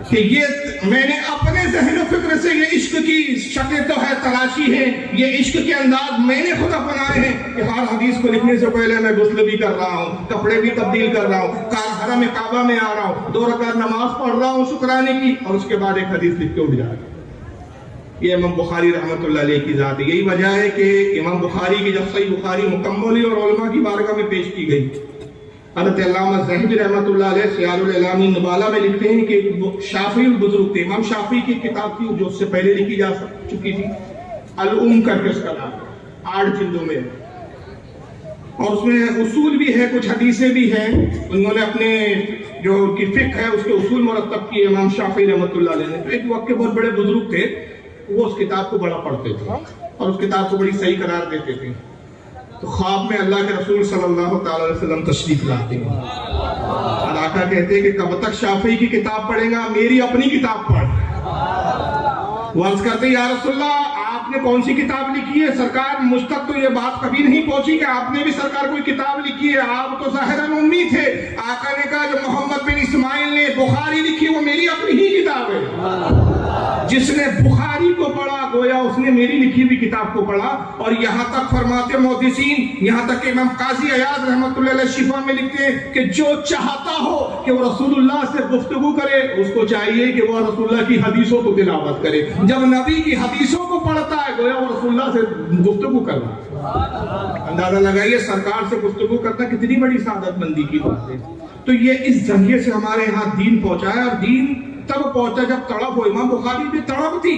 کہ یہ میں نے اپنے ذہن و فکر سے یہ عشق کی شکل تو ہے تراشی ہے، یہ عشق کے انداز میں نے خود اپنائے ہیں کہ ہر حدیث کو لکھنے سے پہلے میں غسل بھی کر رہا ہوں، کپڑے بھی تبدیل کر رہا ہوں، حرم کعبہ میں آ رہا ہوں، 2 رکعت نماز پڑھ رہا ہوں شکرانے کی، اور اس کے بعد ایک حدیث لکھ کے اٹھ جا رہا ہوں۔ یہ امام بخاری رحمۃ اللہ علیہ کی ذات ہے۔ یہی وجہ ہے کہ امام بخاری کی جب صحیح بخاری مکمل ہوئی اور علماء کی بارگاہ میں پیش کی گئی، حضرت علامہ ذہبی رحمۃ اللہ علیہ سیار الاعلام نبالہ میں لکھتے ہیں کہ شافعی البزرگ تھے، امام شافعی کی کتاب تھی جو اس سے پہلے لکھی جا چکی تھی، الام کر کے اس کا نام 8 جلدوں میں، اور اس میں اصول بھی ہے، کچھ حدیثیں بھی ہیں، انہوں نے اپنے جو کی فقہ ہے اس کے اصول مرتب کیے امام شافعی رحمۃ اللہ علیہ نے۔ تو ایک وقت کے بہت بڑے بزرگ تھے، وہ اس کتاب کو بڑا پڑھتے تھے اور اس کتاب کو بڑی صحیح قرار دیتے تھے۔ تو خواب میں اللہ کے رسول صلی اللہ تعالی علیہ وسلم تشریف لاتے ہیں، اور آقا کہتے ہیں کہ کب تک شافعی کی کتاب پڑھیں گا، میری اپنی کتاب پڑھ۔ وہ عرض کرتے یا رسول اللہ آپ نے کون سی کتاب لکھی ہے؟ سرکار مجھ تک تو یہ بات کبھی نہیں پہنچی کہ آپ نے بھی سرکار کوئی کتاب لکھی ہے، آپ تو ظاہراً امی تھے۔ آقا نے کہا جو محمد بن اسماعیل نے بخاری لکھی وہ میری اپنی ہی کتاب ہے، جس نے بخاری کو پڑھا گویا اس نے میری لکھی ہوئی کتاب کو پڑھا۔ اور یہاں تک فرماتے محدثین، یہاں تک کہ امام قاضی عیاض رحمۃ اللہ علیہ شفا میں لکھتے ہیں کہ جو چاہتا ہو کہ وہ رسول اللہ سے گفتگو کرے اس کو چاہیے کہ وہ رسول اللہ کی حدیثوں کو تلاوت کرے۔ جب نبی کی حدیثوں کو پڑھتا ہے گویا وہ رسول اللہ سے گفتگو کرنا۔ اندازہ لگائیے سرکار سے گفتگو کرنا کتنی بڑی سعادت مندی کی بات ہے۔ تو یہ اس ذریعے سے ہمارے ہاں دین پہنچا ہے، اور دین تب پہنچا جب تڑپ ہو۔ امام بخاری میں تڑپ تھی،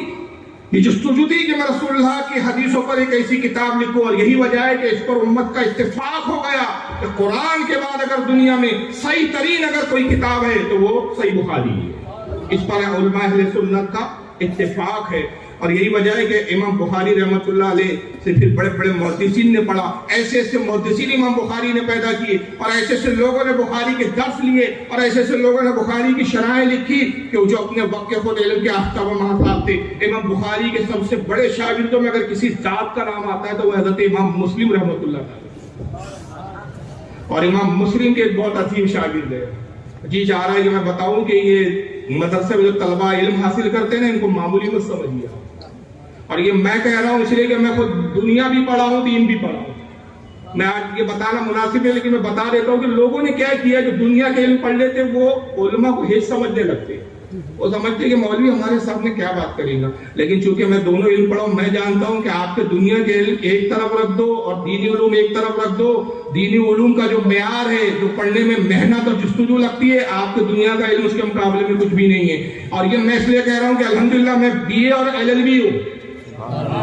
یہ جستجو تھی کہ میں رسول اللہ کی حدیثوں پر ایک ایسی کتاب لکھوں، اور یہی وجہ ہے کہ اس پر امت کا اتفاق ہو گیا کہ قرآن کے بعد اگر دنیا میں صحیح ترین اگر کوئی کتاب ہے تو وہ صحیح بخاری ہے۔ اس پر علماء اہل سنت کا اتفاق ہے، اور یہی وجہ ہے کہ امام بخاری رحمۃ اللہ علیہ سے پھر بڑے بڑے محدثین نے پڑھا، ایسے ایسے محدثین امام بخاری نے پیدا کیے، اور ایسے ایسے لوگوں نے بخاری کے درس لیے، اور ایسے ایسے لوگوں نے بخاری کی شرائح لکھی کہ جو اپنے وقت کے خود علم کے آفتاب و محتاب تھے۔ امام بخاری کے سب سے بڑے شاگردوں میں اگر کسی ذات کا نام آتا ہے تو وہ حضرت امام مسلم رحمۃ اللہ علیہ، اور امام مسلم کے ایک بہت عظیم شاگرد ہے۔ جی چاہ رہا ہے کہ میں بتاؤں کہ یہ مدرسے میں جو طلبہ علم حاصل کرتے ہیں نا، ان کو معمولی مت سمجھیے، اور یہ میں کہہ رہا ہوں اس لیے کہ میں خود دنیا بھی پڑھا ہوں دین بھی پڑھا ہوں۔ میں آج یہ بتانا مناسب ہے لیکن میں بتا دیتا ہوں کہ لوگوں نے کیا کیا، جو دنیا کے علم پڑھ لیتے وہ علماء کو ہیچ سمجھنے لگتے، وہ سمجھتے کہ مولوی ہمارے سامنے کیا بات کرے گا۔ لیکن چونکہ میں دونوں علم پڑھا ہوں، میں جانتا ہوں کہ آپ کے دنیا کے علم ایک طرف رکھ دو اور دینی علوم ایک طرف رکھ دو، دینی علوم کا جو معیار ہے، جو پڑھنے میں محنت اور جستجو لگتی ہے، آپ کے دنیا کا علم اس کے مقابلے میں کچھ بھی نہیں ہے۔ اور یہ میں اس لیے کہہ رہا ہوں کہ الحمدللہ میں BA اور LLB ہوں،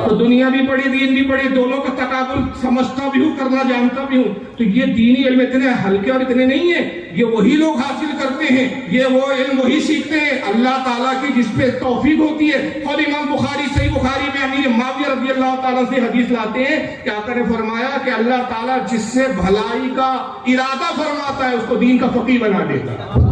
تو دنیا بھی پڑھی دین بھی پڑھی، دونوں کا تقابل سمجھتا بھی ہوں، کرنا جانتا بھی ہوں۔ تو یہ دینی علم اتنے ہلکے اور اتنے نہیں ہیں، یہ وہی لوگ حاصل کرتے ہیں، یہ وہ علم وہی سیکھتے ہیں اللہ تعالیٰ کی جس پہ توفیق ہوتی ہے۔ اور امام بخاری صحیح بخاری میں امیر معاویہ رضی اللہ تعالیٰ سے حدیث لاتے ہیں کہ آقا نے فرمایا کہ اللہ تعالیٰ جس سے بھلائی کا ارادہ فرماتا ہے اس کو دین کا فقیہ بنا دیتا ہے۔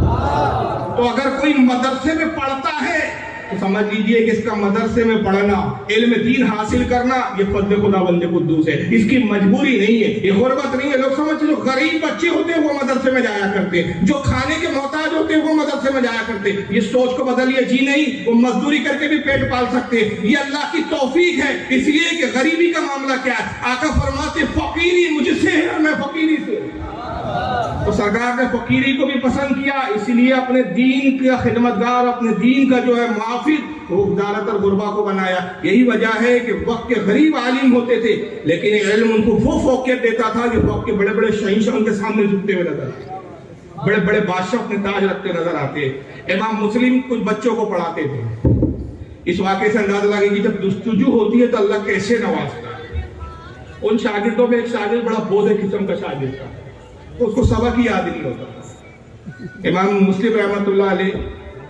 تو اگر کوئی مدرسے میں پڑھتا ہے تو سمجھ لیجئے کہ اس کا مدرسے میں پڑھنا، علم دین حاصل کرنا یہ فضل خدا بند قدوس ہے، اس کی مجبوری نہیں ہے، یہ غربت نہیں ہے۔ لوگ سمجھتے جو غریب بچے ہوتے ہیں وہ مدرسے میں جایا کرتے ہیں، جو کھانے کے محتاج ہوتے ہیں وہ مدرسے میں جایا کرتے ہیں۔ یہ سوچ کو بدلیے، جی نہیں، وہ مزدوری کر کے بھی پیٹ پال سکتے ہیں، یہ اللہ کی توفیق ہے۔ اس لیے کہ غریبی کا معاملہ کیا ہے، آقا فرماتے فقیری مجھ سے ہے اور میں فقیری سے۔ تو سرکار نے فقیری کو بھی پسند کیا، اسی لیے اپنے دین کا خدمتگار، اپنے دین کا جو ہے محافظ وہ زیادہ تر غربا کو بنایا۔ یہی وجہ ہے کہ وقت کے غریب عالم ہوتے تھے لیکن علم ان کو وہ فوقیت دیتا تھا کہ وقت کے بڑے بڑے شہنشاہ ان کے سامنے جھکتے ہوئے نظر آتے، بڑے بڑے بادشاہ اپنے تاج رکھتے نظر آتے۔ امام مسلم کچھ بچوں کو پڑھاتے تھے، اس واقعے سے اندازہ لگے کہ جب جستجو ہوتی ہے تو اللہ کیسے نوازتا ہے۔ ان شاگردوں میں ایک شاگرد بڑا بودھ قسم کا شاگرد تھا، اس کو سبق ہی یاد نہیں ہوتا تھا۔ امام مسلم رحمۃ اللہ علیہ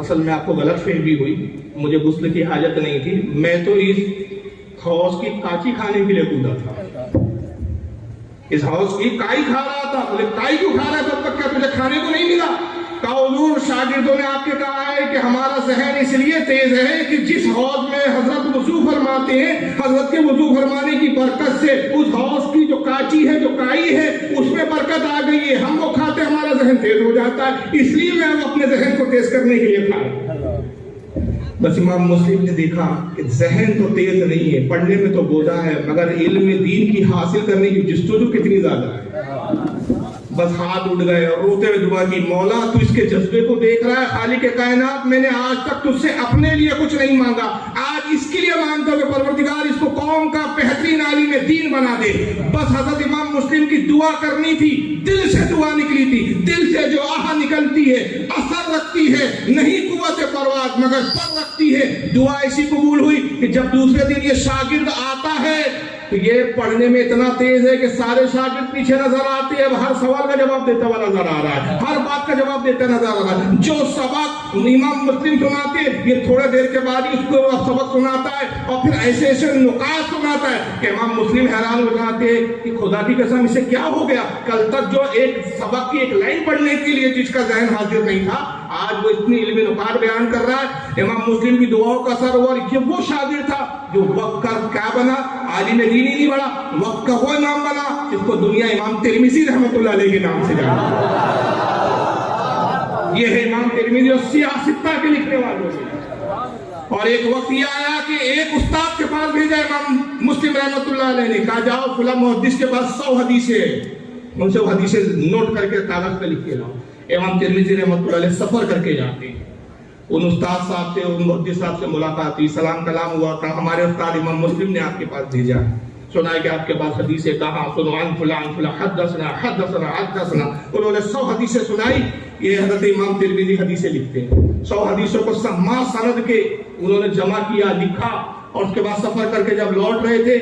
اصل میں آپ کو غلط فہمی ہوئی، مجھے غسل کی حاجت نہیں تھی، میں تو اس حوض کی کاچی کھانے کے لیے کودا تھا، اس حوض کی کائی کھا رہا تھا۔ بولے کائی کیوں کھا رہا ہے تب تک، کیا تجھے کھانے کو نہیں ملا؟ کہا حضور شاگردوں نے آپ کے کہا ہے کہ ہمارا ذہن اس لیے تیز ہے کہ جس حوض میں حضرت وضو فرماتے ہیں، حضرت کے وضو فرمانے کی برکت سے اس حوض کی جو کاچی ہے، جو کائی ہے، اس میں برکت آ گئی ہے، ہم وہ کھاتے ہمارا ذہن تیز ہو جاتا ہے، اس لیے میں اپنے ذہن کو تیز کرنے کے لیے کھا رہا ہوں۔ بس امام مسلم نے دیکھا کہ ذہن تو تیز نہیں ہے، پڑھنے میں تو بوجھا ہے، مگر علم دین کی حاصل کرنے کی جستجو کتنی زیادہ ہے۔ بس ہاتھ اٹھ گئے اور روتے ہوئے دعا کی، مولا تو اس کے جذبے کو دیکھ رہا ہے، خالق کائنات میں نے آج تک تجھ سے اپنے لیے کچھ نہیں مانگا، آج اس کے لیے مانگتا ہوں کہ پروردگار اس کو قوم کا بہترین عالم دین بنا دے۔ بس حضرت امام مسلم کی دعا کرنی تھی، دل سے دعا نکلی تھی، دل سے جو آہ نکلتی ہے اثر رکھتی ہے، نہیں قوت پرواز مگر پر رکھتی ہے۔ دعا ایسی قبول ہوئی کہ جب دوسرے دن یہ شاگرد آتا ہے تو یہ پڑھنے میں اتنا تیز ہے کہ سارے شاگرد پیچھے نظر آتے ہیں، ہر سوال کا جواب دیتا ہوا نظر آ رہا ہے، ہر بات کا جواب دیتا نظر آ رہا ہے۔ جو سبق امام مسلم سناتے یہ تھوڑے دیر کے بعد ہی اس کو سبق سناتا ہے اور پھر ایسے ایسے نکات سناتا ہے کہ امام مسلم حیران ہو جاتے ہیں کہ خدا کی قسم اسے کیا ہو گیا، کل تک جو ایک سبق کی ایک لائن پڑھنے کے لیے جس کا ذہن حاضر نہیں تھا، آج وہ اتنی علمی نکات بیان کر رہا ہے۔ امام مسلم کی دعاؤں کا اثر ہوا، یہ وہ شاگرد تھا جو وقت کا کیا بنا، عالم دین ہی نہیں بڑا، وقت کا وہ امام بنا جس کو دنیا امام ترمذی رحمۃ اللہ علیہ کے نام سے جانا۔ یہ ہے امام ترمذی اور سیاستہ کے لکھنے والوں سے۔ اور ایک وقت یہ آیا کہ ایک استاد کے پاس بھیجا امام مسلم رحمۃ اللہ علیہ نے، کہا جاؤ فلاں محدث کے پاس 100 حدیثیں ہیں، ان سے وہ حدیثیں نوٹ کر کے کاغذ پہ لکھ کے لاؤ۔ امام ترمذی رحمۃ اللہ علیہ سفر کر کے جاتے ہیں، ان استاد صاحب سے، ان محدث صاحب سے ملاقات ہوئی، سلام کلام ہوا، کہا ہمارے استاد امام مسلم نے آپ کے پاس بھیجا ہے، سنا ہے کہ آپ کے پاس حدیثیں، کہا سنو عن فلان فلان حدثنا حدثنا حدثنا، انہوں نے 100 حدیثیں سنائی۔ یہ حضرت امام ترمذی حدیثیں لکھتے ہیں، 100 حدیثوں کو سما سند کے انہوں نے جمع کیا، لکھا، اور اس کے بعد سفر کر کے جب لوٹ رہے تھے،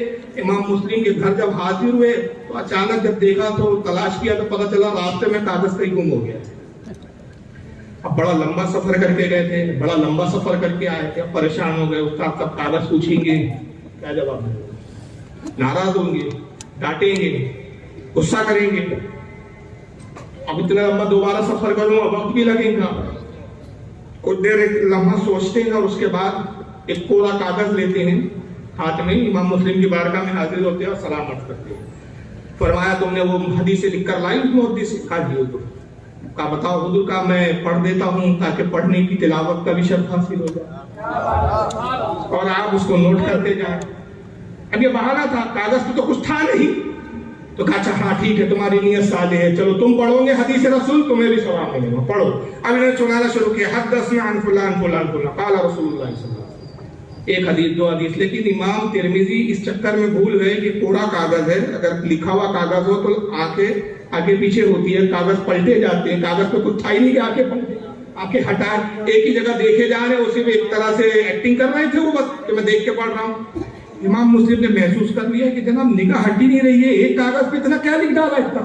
امام مسلم کے گھر جب حاضر ہوئے تو اچانک جب دیکھا تو تلاش کیا تو پتہ چلا راستے میں کاغذ کہیں گم ہو گیا۔ اب بڑا لمبا سفر کر کے گئے تھے، بڑا لمبا سفر کر کے آئے تھے، اب پریشان ہو گئے، استاد سب کاغذ پوچھیں گے، کیا جواب دیں گے، ناراض ہوں گے، ڈانٹیں گے، غصہ کریں گے، اب اتنا لمبا دوبارہ سفر کروں گا، وقت بھی لگے گا۔ کچھ دیر ایک لمحہ سوچتے ہیں اور اس کے بعد ایک کوڑا کاغذ لیتے ہیں ہاتھ میں، امام مسلم کی بارگاہ میں حاضر ہوتے ہیں اور سلام عرض کرتے ہیں۔ فرمایا تم نے وہ حدیثیں لکھ کر لائی اس محدث سے؟ کہا جی حضور۔ کہا بتاؤ حضور، کہا میں پڑھ دیتا ہوں تاکہ پڑھنے کی تلاوت کا بھی شرف حاصل ہو جائے اور آپ اس کو نوٹ کرتے جائیں۔ اب یہ بہانہ تھا، کاغذ پہ تو کچھ تھا نہیں، تو کہا اچھا ہاں ٹھیک ہے، تمہاری نیت صالح ہے، چلو تم پڑھو گے حدیث رسول، تمہیں بھی ثواب ملے گا، پڑھو۔ اب انہوں نے سنانا شروع کیا، حدثنا عن فلان فلان فلان قال رسول اللہ صلی اللہ علیہ وسلم، ایک حدیث دو حدیث۔ لیکن امام ترمذی اس چکر میں بھول گئے کہ کوڑا کاغذ ہے، اگر لکھا ہوا کاغذ ہو تو آگے پیچھے ہوتی ہے، کاغذ پلٹے جاتے ہیں، کاغذ پہ کچھ تھا ہی نہیں کہ آنکھیں ہٹائے، ایک ہی جگہ دیکھے جا رہے ہیں، اسی میں ایک طرح سے ایکٹنگ کر رہے تھے وہ، بس کہ میں دیکھ کے پڑھ رہا ہوں۔ امام مسلم نے محسوس کر لیا کہ جناب نگاہ ہٹ ہی نہیں رہی ہے، ایک کاغذ پہ اتنا کیا لکھ ڈالا اتنا،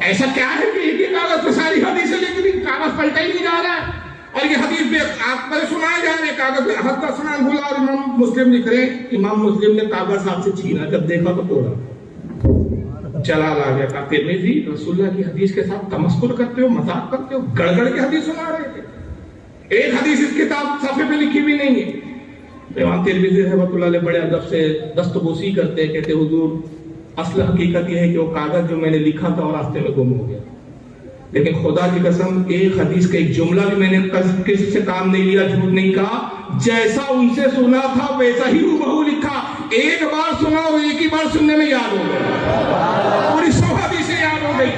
ایسا کیا ہے کہ ایک ہی کاغذ پہ ساری حدیثیں لکھ دی، کاغذ پلٹا ہی نہیں جا رہا ہے، اور یہ حدیث پہ آپ پر سنائے جا رہے ہیں، کاغذ پہ حدثنا عن فلان، امام مسلم لکھ رہے ہیں۔ امام مسلم نے کاغذ ہاتھ سے چھینا، جب دیکھا تو کوڑا، جلال آ گیا۔ کہا ترمذی رسول اللہ کی حدیث کے ساتھ تمسخر کرتے ہو، مذاق کرتے ہو، گڑگڑ کے حدیث سنا رہے تھے، ایک حدیث اس کتاب صفحے پہ لکھی بھی نہیں ہے۔ امام ترمذی رحمۃ اللہ علیہ بڑے ادب سے دستبوسی کرتے، کہتے حضور اصل حقیقت یہ ہے کہ وہ کاغذ جو میں نے لکھا تھا اور راستے میں گم ہو گیا، لیکن خدا کی قسم ایک حدیث کا ایک جملہ بھی میں نے کسی سے کام نہیں لیا، جھوٹ نہیں کہا، جیسا ان سے سنا تھا ویسا ہی ہو لکھا، ایک بار سنا اور ایک ہی بار سننے میں یاد ہو گیا، پوری 100 حدیثیں یاد ہو گئی۔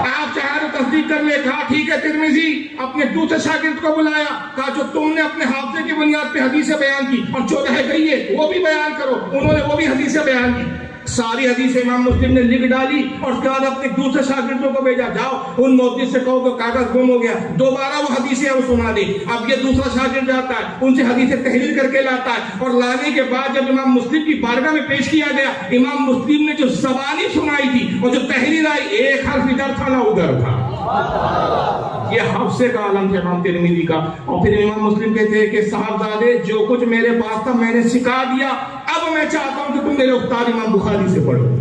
آپ چاہے تو تصدیق کر لے، کہا ٹھیک ہے ترمذی، اپنے دوسرے شاگرد کو بلایا، کہا جو تم نے اپنے حافظے کی بنیاد پہ حدیثیں بیان کی اور جو رہ گئی ہے وہ بھی بیان کرو، انہوں نے وہ بھی حدیثیں بیان کی، ساری حدیثیں امام مسلم نے لکھ ڈالی اور اس کے بعد اپنے دوسرے شاگردوں کو بھیجا، جاؤ ان محدث سے کہو کہ کاغذ گم ہو گیا، دوبارہ وہ حدیثیں وہ سنا دی۔ اب یہ دوسرا شاگرد جاتا ہے، ان سے حدیثیں تحریر کر کے لاتا ہے، اور لانے کے بعد جب امام مسلم کی بارگاہ میں پیش کیا گیا، امام مسلم نے جو زبانی سنائی تھی اور جو تحریر آئی، ایک حرف ادھر تھا نہ ادھر تھا، یہ حفظے کا عالم تھا امام ترمذی کا. اور پھر امام مسلم کہتے ہیں کہ صاحبزادے جو کچھ میرے پاس تھا میں نے سکھا دیا, اب میں چاہتا ہوں کہ تم میرے استاد امام بخاری سے پڑھو.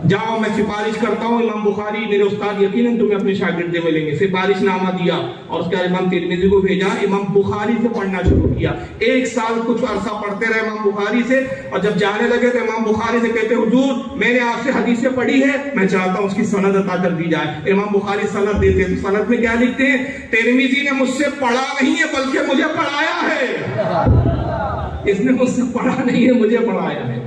جاؤ میں سفارش کرتا ہوں امام بخاری میرے استاد یقیناً تمہیں اپنے شاگرد میں لیں گے. سفارش نامہ دیا اور اس کے بعد امام ترمذی کو بھیجا, امام بخاری سے پڑھنا شروع کیا. 1 سال کچھ عرصہ پڑھتے رہے امام بخاری سے, اور جب جانے لگے تو امام بخاری سے کہتے حضور میں نے آپ سے حدیثیں پڑھی ہے, میں چاہتا ہوں اس کی سند عطا کر دی جائے. امام بخاری سند دیتے ہیں, تو سند میں کیا لکھتے ہیں, ترمذی نے مجھ سے پڑھا نہیں ہے بلکہ مجھے پڑھایا ہے. اس نے مجھ سے پڑھا نہیں ہے, مجھے پڑھایا ہے.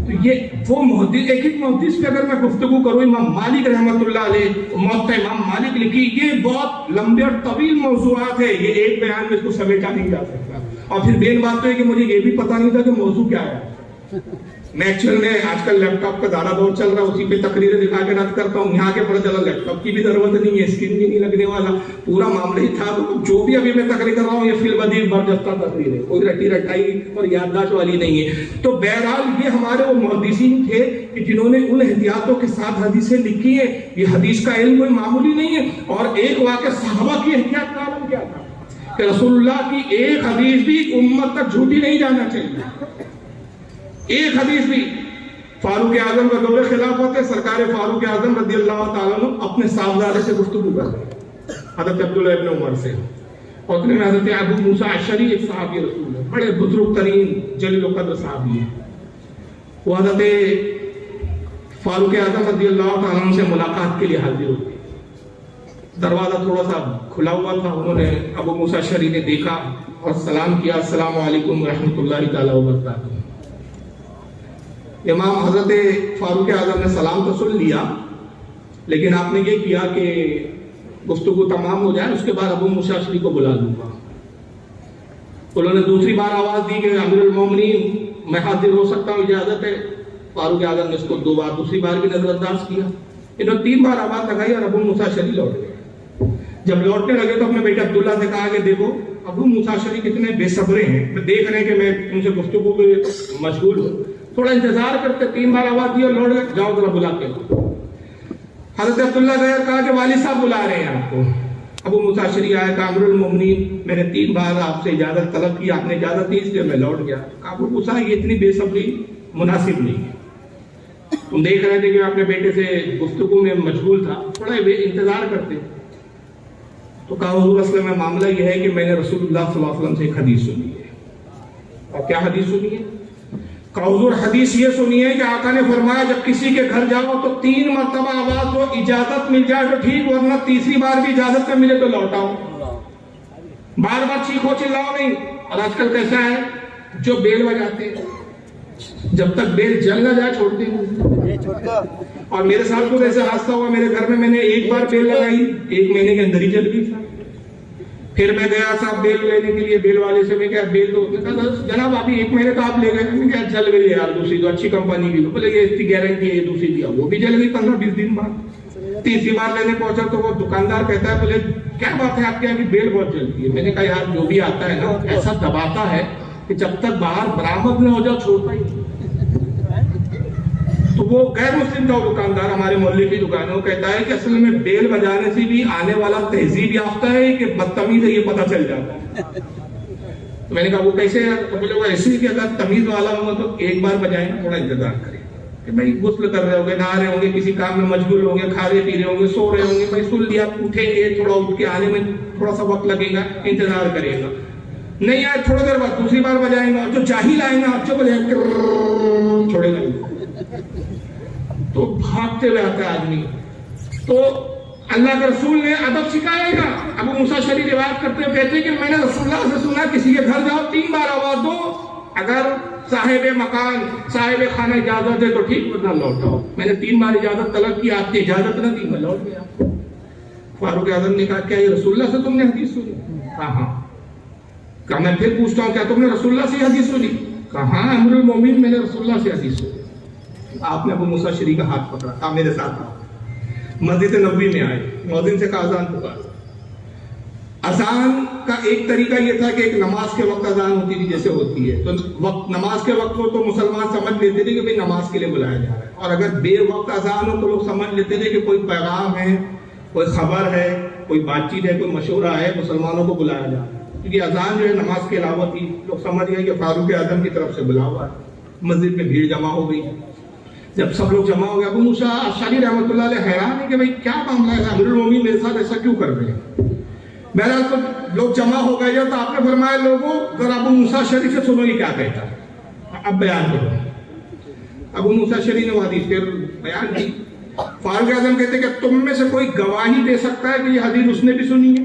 تو یہ وہ محدث, ایک محدث پہ اگر میں گفتگو کروں, امام مالک رحمۃ اللہ علیہ, موطا امام مالک لکھی, یہ بہت لمبے اور طویل موضوعات ہے, یہ ایک بیان میں اس کو سمیٹا نہیں جا سکتا. اور پھر مین بات تو ہے کہ مجھے یہ بھی پتا نہیں تھا کہ موضوع کیا ہے. میں ایکچوئل میں آج کل لیپ ٹاپ کا زیادہ دور چل رہا ہے, اسی پہ تقریریں دکھا کے رد کرتا ہوں. یہاں کے پتہ چلا لیپ ٹاپ کی بھی ضرورت نہیں ہے, اسکرین بھی نہیں لگنے والا, پورا معاملہ ہی تھا. تو جو بھی ابھی میں تقریر کر رہا ہوں یہ فی البدیہہ برجستہ تقریر ہے, کوئی رٹی رٹائی اور یادداشت والی نہیں ہے. تو بہرحال یہ ہمارے وہ محدثین تھے کہ جنہوں نے ان احتیاطوں کے ساتھ حدیثیں لکھی ہیں. یہ حدیث کا علم کوئی معمولی نہیں ہے. اور ایک واقعہ صحابہ کی احتیاط کا عالم کیا تھا کہ رسول اللہ کی ایک حدیث بھی امت تک جھوٹی نہیں جانا چاہیے, ایک حدیث بھی. فاروق اعظم کا دور خلافت ہے, سرکار فاروق اعظم رضی اللہ تعالیٰ عنہ اپنے صاحبزادے سے گفتگو کر رہے ہیں, حضرت عبداللہ ابن عمر سے. اور اتنے میں حضرت ابو موسیٰ اشعری ایک صحابی رسول ہے, بڑے بزرگ ترین جلیل و قدر صحابی ہیں. وہ حضرت فاروق اعظم رضی اللہ تعالیٰ عنہ سے ملاقات کے لیے حاضر ہوتے. دروازہ تھوڑا سا کھلا ہوا تھا, انہوں نے ابو موسیٰ اشعری نے دیکھا اور سلام کیا, السلام علیکم ورحمۃ اللہ تعالیٰ وبرکاتہ. امام حضرت فاروق اعظم نے سلام تو سن لیا, لیکن آپ نے یہ کیا کہ گفتگو تمام ہو جائے اس کے بعد ابو موسیٰ اشعری کو بلا لوں گا. انہوں نے دوسری بار آواز دی کہ امیر المومنین میں حاضر ہو سکتا ہوں, اجازت ہے. فاروق اعظم نے اس کو دوسری بار بھی نظر انداز کیا. انہوں نے 3 بار آواز لگائی اور ابو موسیٰ اشعری لوٹ گئے. جب لوٹنے لگے تو اپنے بیٹے عبداللہ سے کہا کہ دیکھو ابو موسیٰ اشعری کتنے بے صبرے ہیں, میں دیکھ رہے ہیں کہ میں ان سے گفتگو میں مشغول ہوں, تھوڑا انتظار کرتے. 3 بار آواز دی اور لوٹ گئے, جاؤ ذرا بلا کے. حضرت عبداللہ گئے, کہا کہ والد صاحب بلا رہے ہیں آپ کو. ابو موسیٰ اشعری آئے, کہا امیر المومنین میں نے 3 بار آپ سے اجازت طلب کی, آپ نے اجازت دی, اس لیے میں لوٹ گیا. کہا ابو موسیٰ یہ اتنی بے صبری مناسب نہیں ہے, تم دیکھ رہے تھے کہ میں اپنے بیٹے سے گفتگو میں مشغول تھا, تھوڑا انتظار کرتے. تو کہا حضور اصل میں معاملہ یہ ہے کہ میں نے رسول اللہ صلی اللہ علیہ وسلم سے ایک حدیث سنی ہے. اور کیا حدیث سنی ہے؟ کہا حضور حدیث یہ سنی ہے کہ آقا نے فرمایا جب کسی کے گھر جاؤ تو 3 مرتبہ آواز ہو, اجازت مل جائے تو ٹھیک, ورنہ تیسری بار بھی اجازت نہ ملے تو لوٹاؤ. بار بار چیخو چلاؤ نہیں. اور آج کل کیسا ہے, جو بیل بجاتے ہیں جب تک بیل جل نہ جائے چھوڑتے ہیں. اور میرے ساتھ تو ایسا حادثہ ہوا, میرے گھر میں نے ایک بار بیل لگائی, 1 مہینے کے اندر ہی جل گئی. پھر میں گیا صاحب بیل لینے کے لیے, بیل والے سے میں کہا بیل دو, جناب ابھی 1 مہینے تو آپ لے گئے. میں کہا جل گئی یار, دوسری تو اچھی کمپنی کی. بولے یہ اس کی گارنٹی ہے, دوسری دیا, وہ بھی جل گئی 15-20 دن بعد. تیسری بار لینے پہنچا تو وہ دکاندار کہتا ہے بولے کیا بات ہے آپ کے یہاں کی بیل بہت جلتی ہے. میں نے کہا یار جو بھی آتا ہے نا ایسا دباتا ہے کہ جب تک باہر برآمد نہ ہو جاؤ چھوڑتا ہی نہیں. تو وہ غیر مسلم تھا دکاندار, ہمارے محلے کی دکان ہے, وہ کہتا ہے کہ اصل میں بیل بجانے سے بھی آنے والا تہذیب یافتہ ہے کہ بدتمیز ہے, یہ پتہ چل جاتا ہے. تو میں نے کہا وہ کیسے ہے؟ تو بولے وہ ایسے کہ اگر تمیز والا ہوگا تو 1 بار بجائیں, تھوڑا انتظار کریں کہ بھائی غسل کر رہے ہوں گے, نہا رہے ہوں گے, کسی کام میں مشغول ہوں گے, کھا رہے پی رہے ہوں گے, سو رہے ہوں گے, بھائی سن لیا, اٹھیں گے, تھوڑا اٹھ کے آنے میں تھوڑا سا وقت لگے گا, انتظار کرے گا. نہیں آئے تھوڑا دیر بعد دوسری بار بجائیں گا, جو جاہل آئے گا آپ جو بجائیں چھوڑے گا, تو بھاگتے ہوئے آتا ہے آدمی. تو اللہ کے رسول نے ادب سکھائے گا. ابو موسیٰ اشعری روایت کرتے ہوئے کہتے ہیں کہ میں نے رسول اللہ سے سنا کسی کے گھر جاؤ 3 بار آواز دو, اگر صاحب مکان صاحب خانہ اجازت دے تو ٹھیک, ورنہ لوٹاؤ. میں نے 3 بار اجازت طلب کی, آپ کی اجازت نہ دی, میں لوٹ گیا. فاروق اعظم نے کہا کیا یہ رسول اللہ سے تم نے حدیث سنی؟ کہا ہاں. کہا میں پھر پوچھتا ہوں کیا تم نے رسول اللہ سے حدیث سنی؟ کہا ہاں امیر المومنین میں نے رسول اللہ سے حدیث سنی. آپ نے ابو موسیٰ اشعری کا ہاتھ پکڑا, کہا میرے ساتھ آؤ. مسجد نبوی میں آئے, مؤذن سے کہا اذان پکار. اذان کا ایک طریقہ یہ تھا کہ ایک نماز کے وقت اذان ہوتی تھی جیسے ہوتی ہے, تو نماز کے وقت ہو تو مسلمان سمجھ لیتے تھے کہ نماز کے لیے بلایا جا رہا ہے, اور اگر بے وقت اذان ہو تو لوگ سمجھ لیتے تھے کہ کوئی پیغام ہے, کوئی خبر ہے، کوئی بات چیت ہے، کوئی مشورہ ہے، مسلمانوں کو بلایا جا رہا ہے، کیونکہ اذان جو ہے نماز کے علاوہ تھی، لوگ سمجھ گئے کہ فاروق اعظم کی طرف سے بلاوا ہے، مسجد میں بھیڑ جمع ہو گئی۔ جب سب لوگ جمع ہو گئے، ابو موسیٰ اشعری رحمۃ اللہ علیہ حیران ہے کہ بھائی کیا معاملہ ہے، امیر المومنین میرے ساتھ ایسا کیوں کر رہے ہیں؟ بہرحال تو لوگ جمع ہو گئے تو آپ نے فرمایا لوگوں ذرا ابو موسیٰ اشعری سے سنو یہ کیا کہتا ہے، اب بیان کرو۔ ابو موسیٰ اشعری نے وہ حدیث پھر بیان کی۔ فاروق اعظم کہتے ہیں کہ تم میں سے کوئی گواہی دے سکتا ہے کہ یہ حدیث اس نے بھی سنی ہے؟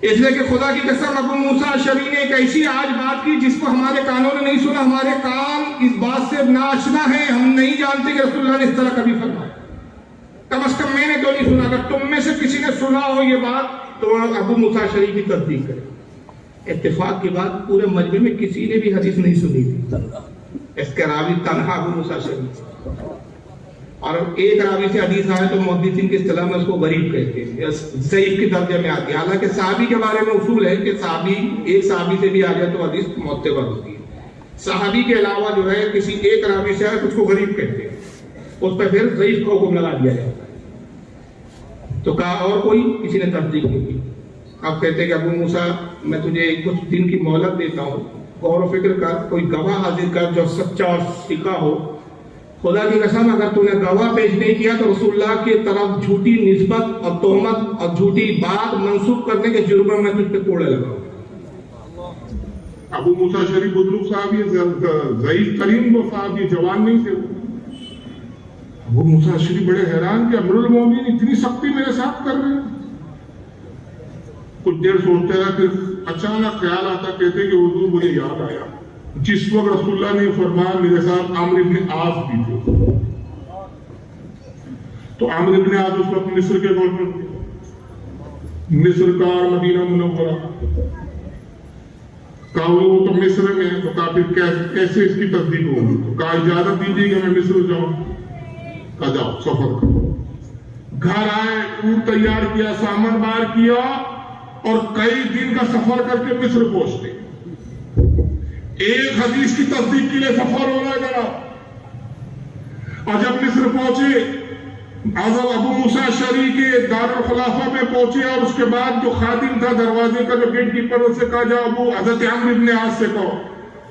اس لیے کہ خدا کی قسم ابو موسیٰ اشعری نے ایک ایسی آج بات کی جس کو ہمارے کانوں نے نہیں سنا، ہمارے کان اس بات سے ناآشنا ہیں، ہم نہیں جانتے کہ رسول اللہ نے اس طرح کبھی فرمایا، کم از کم میں نے تو نہیں سنا۔ اگر تم میں سے کسی نے سنا ہو یہ بات تو ابو موسیٰ اشعری کی تصدیق کرے۔ اتفاق کی بات پورے مجمع میں کسی نے بھی حدیث نہیں سنی تھی، اس کے راوی تنہا ابو موسیٰ اشعری، اور ایک راوی سے حدیث آئے تو محدثین کی اصطلاح میں اس کو غریب کہتے ہیں، ضعیف کے درجے میں آتی ہے۔ حالانکہ صحابی کے بارے میں اصول ہے کہ صحابی ایک صحابی سے بھی آ جائے تو حدیث معتبر ہوتی ہے، صحابی کے علاوہ جو ہے کسی ایک راوی سے آئے تو اس کو غریب کہتے ہیں، اس پہ پھر ضعیف کا حکم لگا دیا جاتا ہے۔ تو کہا اور کوئی، کسی نے تصدیق نہیں کی۔ اب کہتے ہیں کہ ابو موسیٰ میں تجھے کچھ دن کی مہلت دیتا ہوں، غور و فکر کر، کوئی گواہ حاضر کر جو سچا اور سکا ہو۔ خدا کی قسم اگر تو نے گواہ پیش نہیں کیا تو رسول اللہ کی طرف جھوٹی نسبت اور تہمت اور جھوٹی بات منسوب کرنے کے جرم میں تجھ پہ کوڑے لگاؤں۔ ابو موسیٰ اشعری بزرگ صحابی، ضعیف ترین وہ صحابی، جوان نہیں تھے۔ ابو موسیٰ اشعری بڑے حیران کہ امیر المومنین اتنی سختی میرے ساتھ کر رہے ہیں۔ کچھ دیر سوچتے رہے، پھر اچانک خیال آتا، کہتے کہ حضور مجھے یاد آیا جس وقت رسول اللہ نے فرمایا میرے ساتھ عامر ابن عاص بھی تھے، تو عامر ابن عاص اس وقت مصر کے گورنر تھے، مصر کا اور مدینہ منورہ کہا وہ تو مصر میں، تو کہا پھر کیسے اس کی تصدیق ہوگی؟ تو کہا اجازت دیجیے کہ میں مصر جاؤں۔ کہا جاؤ سفر کرو۔ گھر آئے، اونٹ تیار کیا، سامان بار کیا، اور کئی دن کا سفر کر کے مصر پہنچتے۔ ایک حدیث کی تصدیق کے لیے سفر ہو رہا ہے جناب، اور جب مصر پہنچے ابو موسیٰ اشعری کے دار الخلافہ میں پہنچے، اور اس کے بعد جو خادم تھا دروازے کا، جو گیٹ کیپر، اس سے کہا جا ابو حضرت عمرو ابن عاص سے کہو۔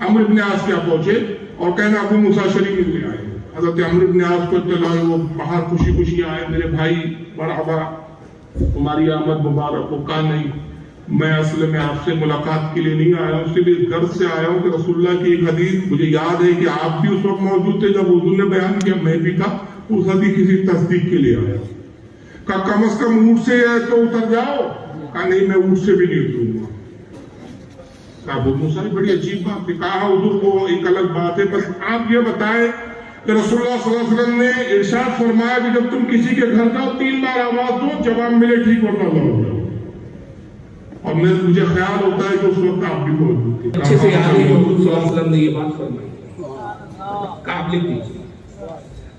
عمرو ابن عاص کیا پہنچے اور کہنا ابو موسیٰ اشعری ملنے آئے۔ حضرت عمرو ابن عاص کو اطلاع ہوئی، وہ باہر خوشی خوشی آئے، میرے بھائی مرحبا، تمہاری آمد مبارک ہو۔ کہا نہیں، میں اصل میں آپ سے ملاقات کے لیے نہیں آیا ہوں، صرف اس غرض سے آیا ہوں کہ رسول اللہ کی ایک حدیث مجھے یاد ہے کہ آپ بھی اس وقت موجود تھے جب حضور نے بیان کیا، میں بھی تھا، اس حدیث کی تصدیق کے لیے آیا ہوں۔ کہا کم از کم اونٹ سے ہے تو اتر جاؤ۔ کہا نہیں، میں اونٹ سے بھی نہیں اتروں گا۔ کہا ابو موسیٰ بڑی عجیب بات ہے۔ کہا حضور وہ ایک الگ بات ہے، بس آپ یہ بتائیں کہ رسول اللہ صلی اللہ علیہ وسلم نے ارشاد فرمایا کہ جب تم کسی کے گھر جاؤ 3 بار آواز دو، جواب ملے ٹھیک ورنہ نہ ہو جاؤ۔ اور مجھے خیال ہوتا ہے کہ اس وقت آپ بھی موجود تھے۔ اچھے سے یاد ہے کہ حضور صلی اللہ علیہ وسلم نے یہ بات فرمائی۔ کہا لکھ دیجیے۔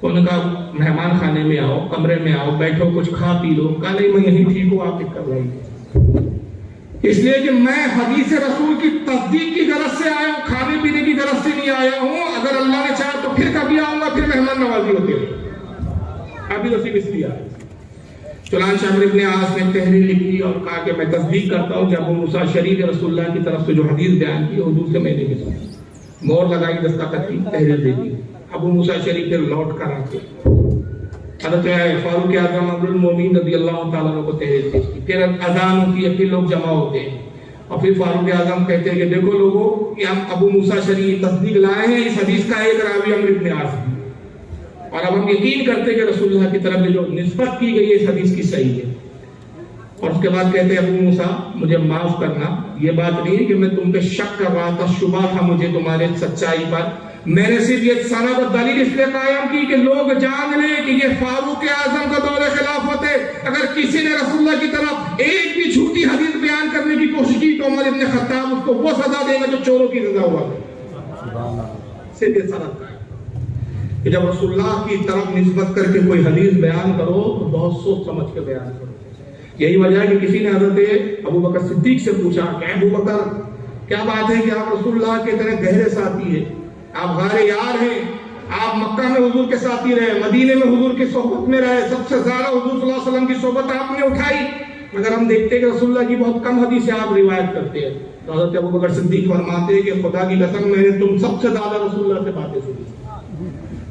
انہوں نے کہا مہمان خانے میں آؤ، کمرے میں آؤ، بیٹھو، کچھ کھا پی لو۔ کہا نہیں، میں یہیں ٹھیک ہوں، آپ لکھ کر لائیے۔ اس لیے کہ میں حدیث رسول کی تصدیق کی غرض سے آیا ہوں، کھانے پینے کی غرض سے نہیں آیا ہوں۔ اگر اللہ نے چاہا تو پھر کبھی آؤں گا، پھر مہمان نوازی ہوتی ہے۔ ابھی نصیب اس لیے آیا۔ چنانچہ عمرو ابن عاص نے تحریر لکھی اور کہا کہ میں تصدیق کرتا ہوں کہ ابو موسیٰ اشعری نے رسول اللہ کی طرف سے جو حدیث بیان کی حضور سے میں نے بھی سنی۔ مور لگائی، دستخط کی، تحریر دے دی۔ ابو موسیٰ اشعری پھر لوٹ کر آتے حضرت فاروق اعظم امیر المومنین رضی اللہ تعالیٰ عنہ کو تحریر پیش کی۔ پھر اذان ہوتی ہے، پھر لوگ جمع ہوتے ہیں، اور پھر فاروق اعظم کہتے ہیں کہ دیکھو لوگوں کہ ہم ابو موسیٰ اشعری تصدیق لائے ہیں، اس حدیث کا ایک راوی عمرو ابن عاص ہے، اور اب ہم یقین کرتے ہیں کہ رسول اللہ کی طرف جو نسبت کی گئی ہے اس حدیث کی صحیح ہے۔ اور اس کے بعد کہتے ہیں ابو موسیٰ مجھے معاف کرنا، یہ بات نہیں ہے کہ میں تم پہ شک کر رہا تھا، شبہ تھا مجھے تمہارے سچائی پر، میں نے صرف یہ سند و دلیل اس لیے قائم کی کہ لوگ جان لیں کہ یہ فاروق اعظم کا دور خلافت ہے۔ اگر کسی نے رسول اللہ کی طرف ایک بھی جھوٹی حدیث بیان کرنے کی کوشش کی تو عمر ابن خطاب اس کو وہ سزا دے گا جو چوروں کی سزا ہوا ہے۔ صرف یہ سند کہ جب رسول اللہ کی طرف نسبت کر کے کوئی حدیث بیان کرو تو بہت سوچ سمجھ کے بیان کرو۔ یہی وجہ ہے کہ کسی نے حضرت ابو بکر صدیق سے پوچھا کہ ابو بکر کیا بات ہے کہ آپ رسول اللہ کے طرح گہرے ساتھی ہیں، آپ غار یار ہیں، آپ مکہ میں حضور کے ساتھ ہی رہے، مدینے میں حضور کی صحبت میں رہے، سب سے زیادہ حضور صلی اللہ علیہ وسلم کی صحبت آپ نے اٹھائی، مگر ہم دیکھتے ہیں کہ رسول اللہ کی بہت کم حدیثیں آپ روایت کرتے ہیں۔ تو حضرت ابوبکر صدیق فرماتے ہیں کہ خدا کی قسم میں نے تم سب سے زیادہ رسول اللہ سے باتیں سنی،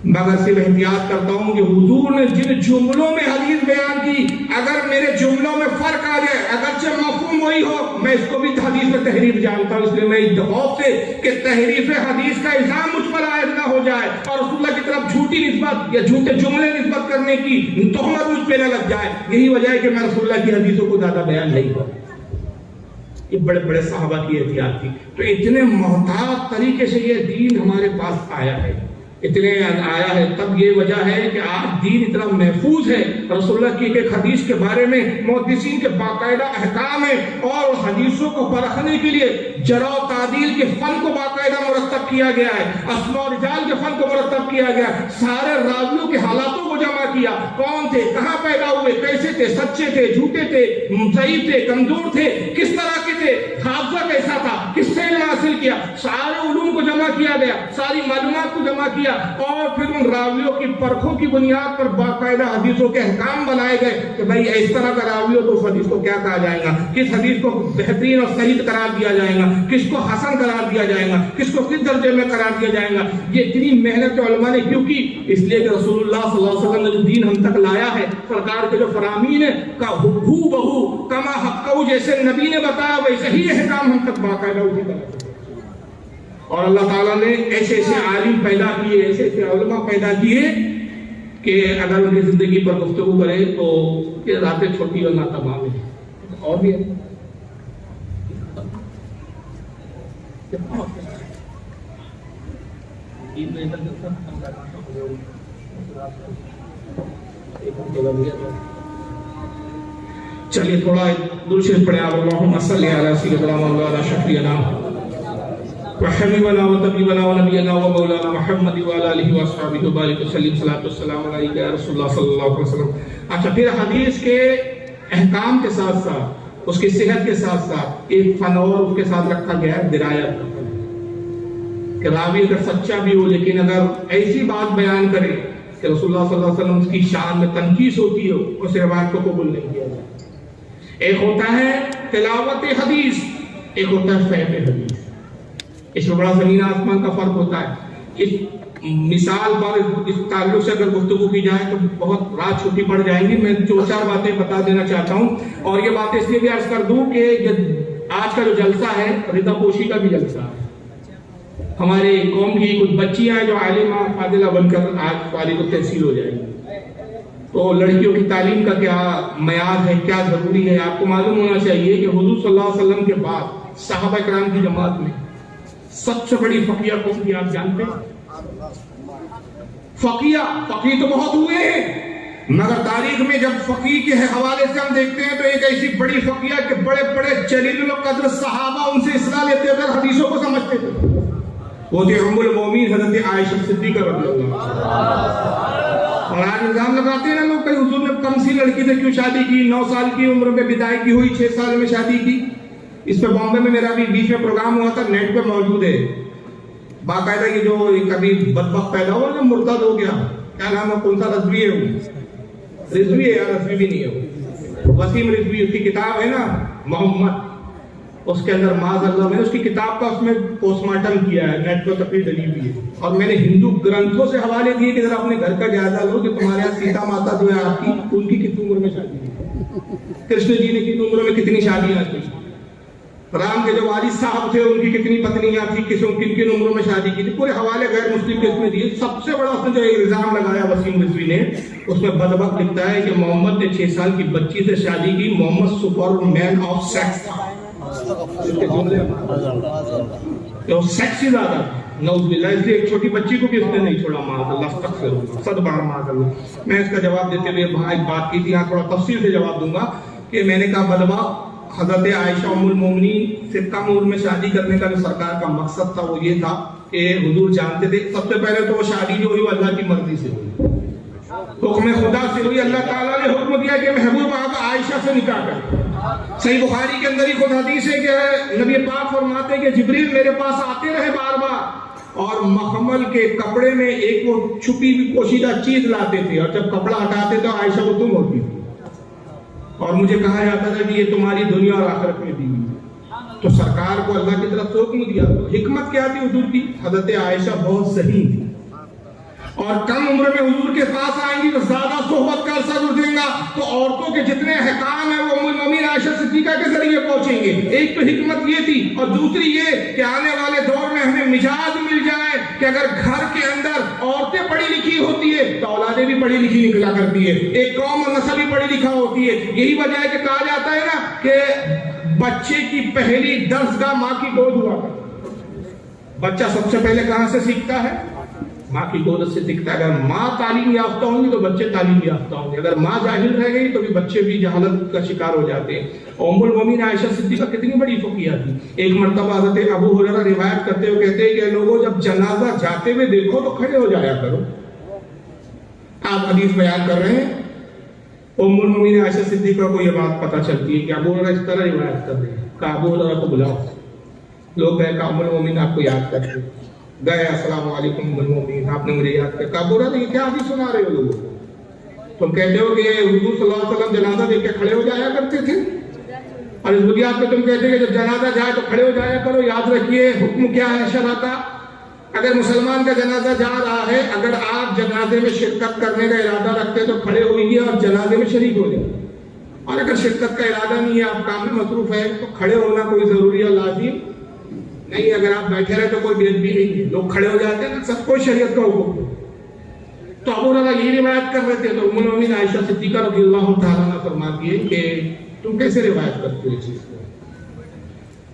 مگر صرف احتیاط کرتا ہوں کہ حضور نے جن جملوں میں حدیث بیان کی اگر میرے جملوں میں فرق آ جائے، اگرچہ مفہوم وہی ہو، میں اس کو بھی حدیث میں تحریف جانتا ہوں، اس لیے میں اس خوف سے کہ تحریف حدیث کا الزام مجھ پر عائد نہ ہو جائے اور رسول اللہ کی طرف جھوٹی نسبت یا جھوٹے جملے نسبت کرنے کی تہمت مجھ پہ نہ لگ جائے، یہی وجہ ہے کہ میں رسول اللہ کی حدیثوں کو زیادہ بیان نہیں کرتا۔ یہ بڑے بڑے صحابہ کی احتیاط تھی۔ تو اتنے محتاط طریقے سے یہ دین ہمارے پاس آیا ہے، اتنے آیا ہے، تب یہ وجہ ہے کہ آج دین اتنا محفوظ ہے۔ رسول اللہ کی ایک حدیث کے بارے میں محدثین کے باقاعدہ احکام ہیں اور حدیثوں کو پرکھنے کے لیے جرح و تعدیل کے فن کو باقاعدہ مرتب کیا گیا ہے، اسماء و رجال کے فن کو مرتب کیا گیا ہے، سارے راویوں کے حالاتوں کو جمع کیا، کون تھے، کہاں پیدا ہوئے، کیسے تھے، سچے تھے، جھوٹے تھے، ضعیف تھے، کمزور تھے، کس طرح کے تھے، حافظہ کیسا تھا، کس سے نے حاصل کیا، سارے علوم کو جمع کیا گیا، ساری معلومات کو جمع کیا اور پھر ان راویوں کی پرکھوں کی بنیاد پر باقاعدہ حدیثوں کے احکام بنائے گئے کہ بھائی اس طرح کا راوی ہو تو اس حدیث کو کیا کہا جائے گا، کس حدیث کو بہترین اور صحیح قرار دیا جائے گا، کس کو حسن قرار دیا جائے گا، کس کو کس درجے میں قرار دیا جائے گا۔ یہ اتنی محنت علماء نے کیوں کی؟ اس لیے کہ رسول اللہ صلی اللہ علیہ وسلم نے جو دین ہم تک لایا ہے، سرکار کے جو فرامین ہے کا ہو بہو کما حقہ جیسے نبی نے بتایا ویسے ہی احکام ہم تک باقاعدہ اسی طرح سے۔ اور اللہ تعالیٰ نے ایسے ایسے عالم پیدا کیے، ایسے ایسے علماء پیدا کیے کہ اگر ان کی زندگی پر گفتگو کرے تو یہ راتیں چھوٹی اور ناتمام ہیں۔ اور بھی ہے چلیے تھوڑا درود شریف پڑھیں آپ، اللہم صلی علی سیدنا مولانا شفیعنا وحبیبنا وطبیبنا ونبینا ومولانا محمد وعلی آلہ واصحابہ وبارک وسلم، صلاۃ والسلام علیک یا رسول اللہ صلی اللہ علیہ وسلم۔ اچھا، پھر حدیث کے احکام کے ساتھ ساتھ اس کی صحت کے ساتھ ساتھ ایک فن اور اس کے ساتھ رکھا گیا ہے درایت کہ راوی اگر سچا بھی ہو لیکن اگر ایسی بات بیان کرے کہ رسول اللہ صلی اللہ علیہ وسلم کی شان میں تنقیص ہوتی ہو، اس روایت کو قبول نہیں کیا جائے۔ ایک ہوتا ہے تلاوت حدیث، ایک ہوتا ہے فہم حدیث، اس میں بڑا زمین آسمان کا فرق ہوتا ہے۔ اس مثال پر اس تعلق سے اگر گفتگو کی جائے تو بہت رات چھوٹی پڑ جائیں گی، میں 4-4 باتیں بتا دینا چاہتا ہوں، اور یہ باتیں اس لیے بھی عرض کر دوں کہ آج کا جو جلسہ ہے رضا پوشی کا بھی جلسہ ہے۔ ہمارے قوم کی کچھ بچیاں ہیں جو عالمہ فاضلہ بن کر آج فارغ التحصیل ہو جائیں گی، تو لڑکیوں کی تعلیم کا کیا معیار ہے، کیا ضروری ہے، آپ کو معلوم ہونا چاہیے کہ حضور صلی اللہ علیہ وسلم کے بعد صحابہ کرام کی جماعت میں سب سے بڑی فقیہ کون تھی آپ جانتے ہیں؟ فقیہ تو بہت ہوئے ہیں، مگر تاریخ میں جب فقیہ کے حوالے سے ہم دیکھتے ہیں تو ایک ایسی بڑی فقیہ کہ بڑے بڑے جلیل القدر صحابہ ان سے اصلاح لیتے تھے، حدیثوں کو سمجھتے تھے، وہ تھے ام المومنین حضرت عائشہ صدیقہ رضی اللہ عنہا۔ اور آج الزام لگاتے ہیں نا لوگ کہ حضور نے کم سی لڑکی سے کیوں شادی کی، 9 سال کی عمر میں بدائی ہوئی، 6 سال میں شادی کی۔ اس پہ بامبے میں میرا بھی بیچ میں پروگرام ہوا تھا، نیٹ پہ موجود ہے باقاعدہ، یہ جو کبھی بدبخت پیدا ہوا جو مرتد ہو گیا، کیا نام ہے، کون سا رضوی ہے، وہ رضوی ہے یا رضوی بھی نہیں ہے، وسیم رضوی، اس کی کتاب ہے نا محمد، اس کے اندر معاذ اللہ میں نے اس کی کتاب کا اس میں پوسٹ مارٹم کیا ہے، نیٹ پر تقریر ڈلی ہوئی ہے، اور میں نے ہندو گرنتھوں سے حوالے دیے کہ ذرا اپنے گھر کا جائزہ لو کہ تمہارے یہاں سیتا ماتا جو ہے آپ کی، ان کی کتنی عمر میں شادی کی، کرشن جی نے کتنی عمر میں کتنی شادیاں کی، رام کے جو والد صاحب تھے ان کی کتنی پتنیاں تھی، کن کن عمروں میں شادی کی تھی، پورے حوالے غیر مسلم کے اس میں دیے۔ سب سے بڑا اس نے جو الزام لگایا وسیم رضوی نے، اس میں بدبخت لکھتا ہے کہ محمد نے 6 سال کی بچی سے شادی کی، محمد سپر مین آف سیکس تھا، سیکس ہی زیادہ نعوذ باللہ، اس لیے ایک چھوٹی بچی کو بھی اس نے نہیں چھوڑا، معاذ اللہ، استغفر، صد بار معاذ اللہ۔ میں اس کا جواب دیتے ہوئے وہاں ایک بات کی تھی، یہاں تھوڑا تفصیل سے جواب دوں گا کہ میں نے کہا بدبخت حضرت عائشہ ام المومنین سے کم عمر میں شادی کرنے کا جو سرکار کا مقصد تھا وہ یہ تھا کہ حضور جانتے تھے سب سے پہلے تو وہ شادی جو ہوئی وہ اللہ کی مرضی سے ہوئی، حکم خدا سے ہوئی، اللہ تعالیٰ نے حکم دیا کہ محبوب آپ عائشہ سے نکاح کریں۔ صحیح بخاری کے اندر ہی خود حدیث ہے کہ نبی پاک فرماتے ہیں کہ جبریل میرے پاس آتے رہے بار بار، اور مخمل کے کپڑے میں ایک وہ چھپی ہوئی پوشیدہ چیز لاتے تھے، اور جب کپڑا ہٹاتے تو عائشہ کو تم ہوتی تھی، اور مجھے کہا جاتا تھا کہ یہ تمہاری دنیا اور آخرت میں دی ہوئی ہے۔ تو سرکار کو اللہ کی طرف سے حکم دیا، تو حکمت کیا تھی حضور کی؟ حضرت عائشہ بہت ذہین تھی، اور کم عمر میں حضور کے پاس آئیں گی تو زیادہ صحبت کا عرصہ گزرے گا، تو عورتوں کے جتنے احکام ہیں وہ ام المومنین عائشہ صدیقہ کے ذریعے پہنچیں گے۔ ایک تو حکمت یہ تھی، اور دوسری یہ کہ آنے والے دور میں ہمیں مزاج مل جائے کہ اگر گھر کے اندر عورتیں پڑھی لکھی ہوتی ہے تو اولادیں بھی پڑھی لکھی نکلا کرتی ہے، ایک قوم اور نسل بھی پڑھی لکھا ہوتی ہے۔ یہی وجہ ہے کہ کہا جاتا ہے نا کہ بچے کی پہلی درسگاہ ماں کی گود ہوا کرتی ہے۔ بچہ سب سے پہلے کہاں سے سیکھتا ہے؟ ماں کی گود سے سیکھتا ہے۔ اگر ماں تعلیم یافتہ ہوں گی تو بچے تعلیم یافتہ ہوں گے، اگر ماں جاہل رہ گئی تو بھی بچے بھی جہالت کا شکار ہو جاتے ہیں۔ ام المومنین عائشہ صدیقہ کتنی بڑی فقیہ تھی۔ ایک مرتبہ حضرت ابو ہریرہ روایت کرتے ہوئے کہتے ہیں کہ لوگوں جب جنازہ جاتے ہوئے دیکھو تو کھڑے ہو جایا کرو۔ آپ حدیث بیان کر رہے ہیں، ام المومنین عائشہ صدیقہ کو یہ بات پتہ چلتی ہے کہ ابو ہریرہ اس طرح روایت کر رہے ہیں کہ ابو ہریرہ کو بلاؤ۔ لوگ گئے کہ ام المومنین آپ کو یاد کرتے ہیں، گئے السلام علیکم ام المومنین، آپ نے مجھے یاد کیا۔ کہا ابو ہریرہ یہ کیا حدیث سنا رہے ہو لوگوں کو؟ تم کہتے ہو کہ حضور صلی اللہ علیہ وسلم جنازہ دیکھ کے کھڑے ہو جایا کرتے تھے، اور اس بنیاد پہ تم کہتے ہیں کہ جب جنازہ جائے تو کھڑے ہو جایا کرو۔ یاد رکھیے حکم کیا ہے شرع کا۔ اگر مسلمان کا جنازہ جا رہا ہے، اگر آپ جنازے میں شرکت کرنے کا ارادہ رکھتے تو کھڑے ہوئیے اور جنازے میں شریک ہو جائے، اور اگر شرکت کا ارادہ نہیں ہے، آپ کام میں مصروف ہے، تو کھڑے ہونا کوئی ضروری ہے لازم نہیں۔ اگر آپ بیٹھے رہے تو کوئی بےد بھی نہیں، لوگ کھڑے ہو جاتے ہیں، سب کو شریعت کا حکم۔ تو ابو ہریرہ یہ روایت کر رہے تھے، تو ام المومنین عائشہ صدیقہ رضی اللہ تعالیٰ عنہا فرماتی ہے کہ تم کیسے روایت کرتے ہو اس چیز کو؟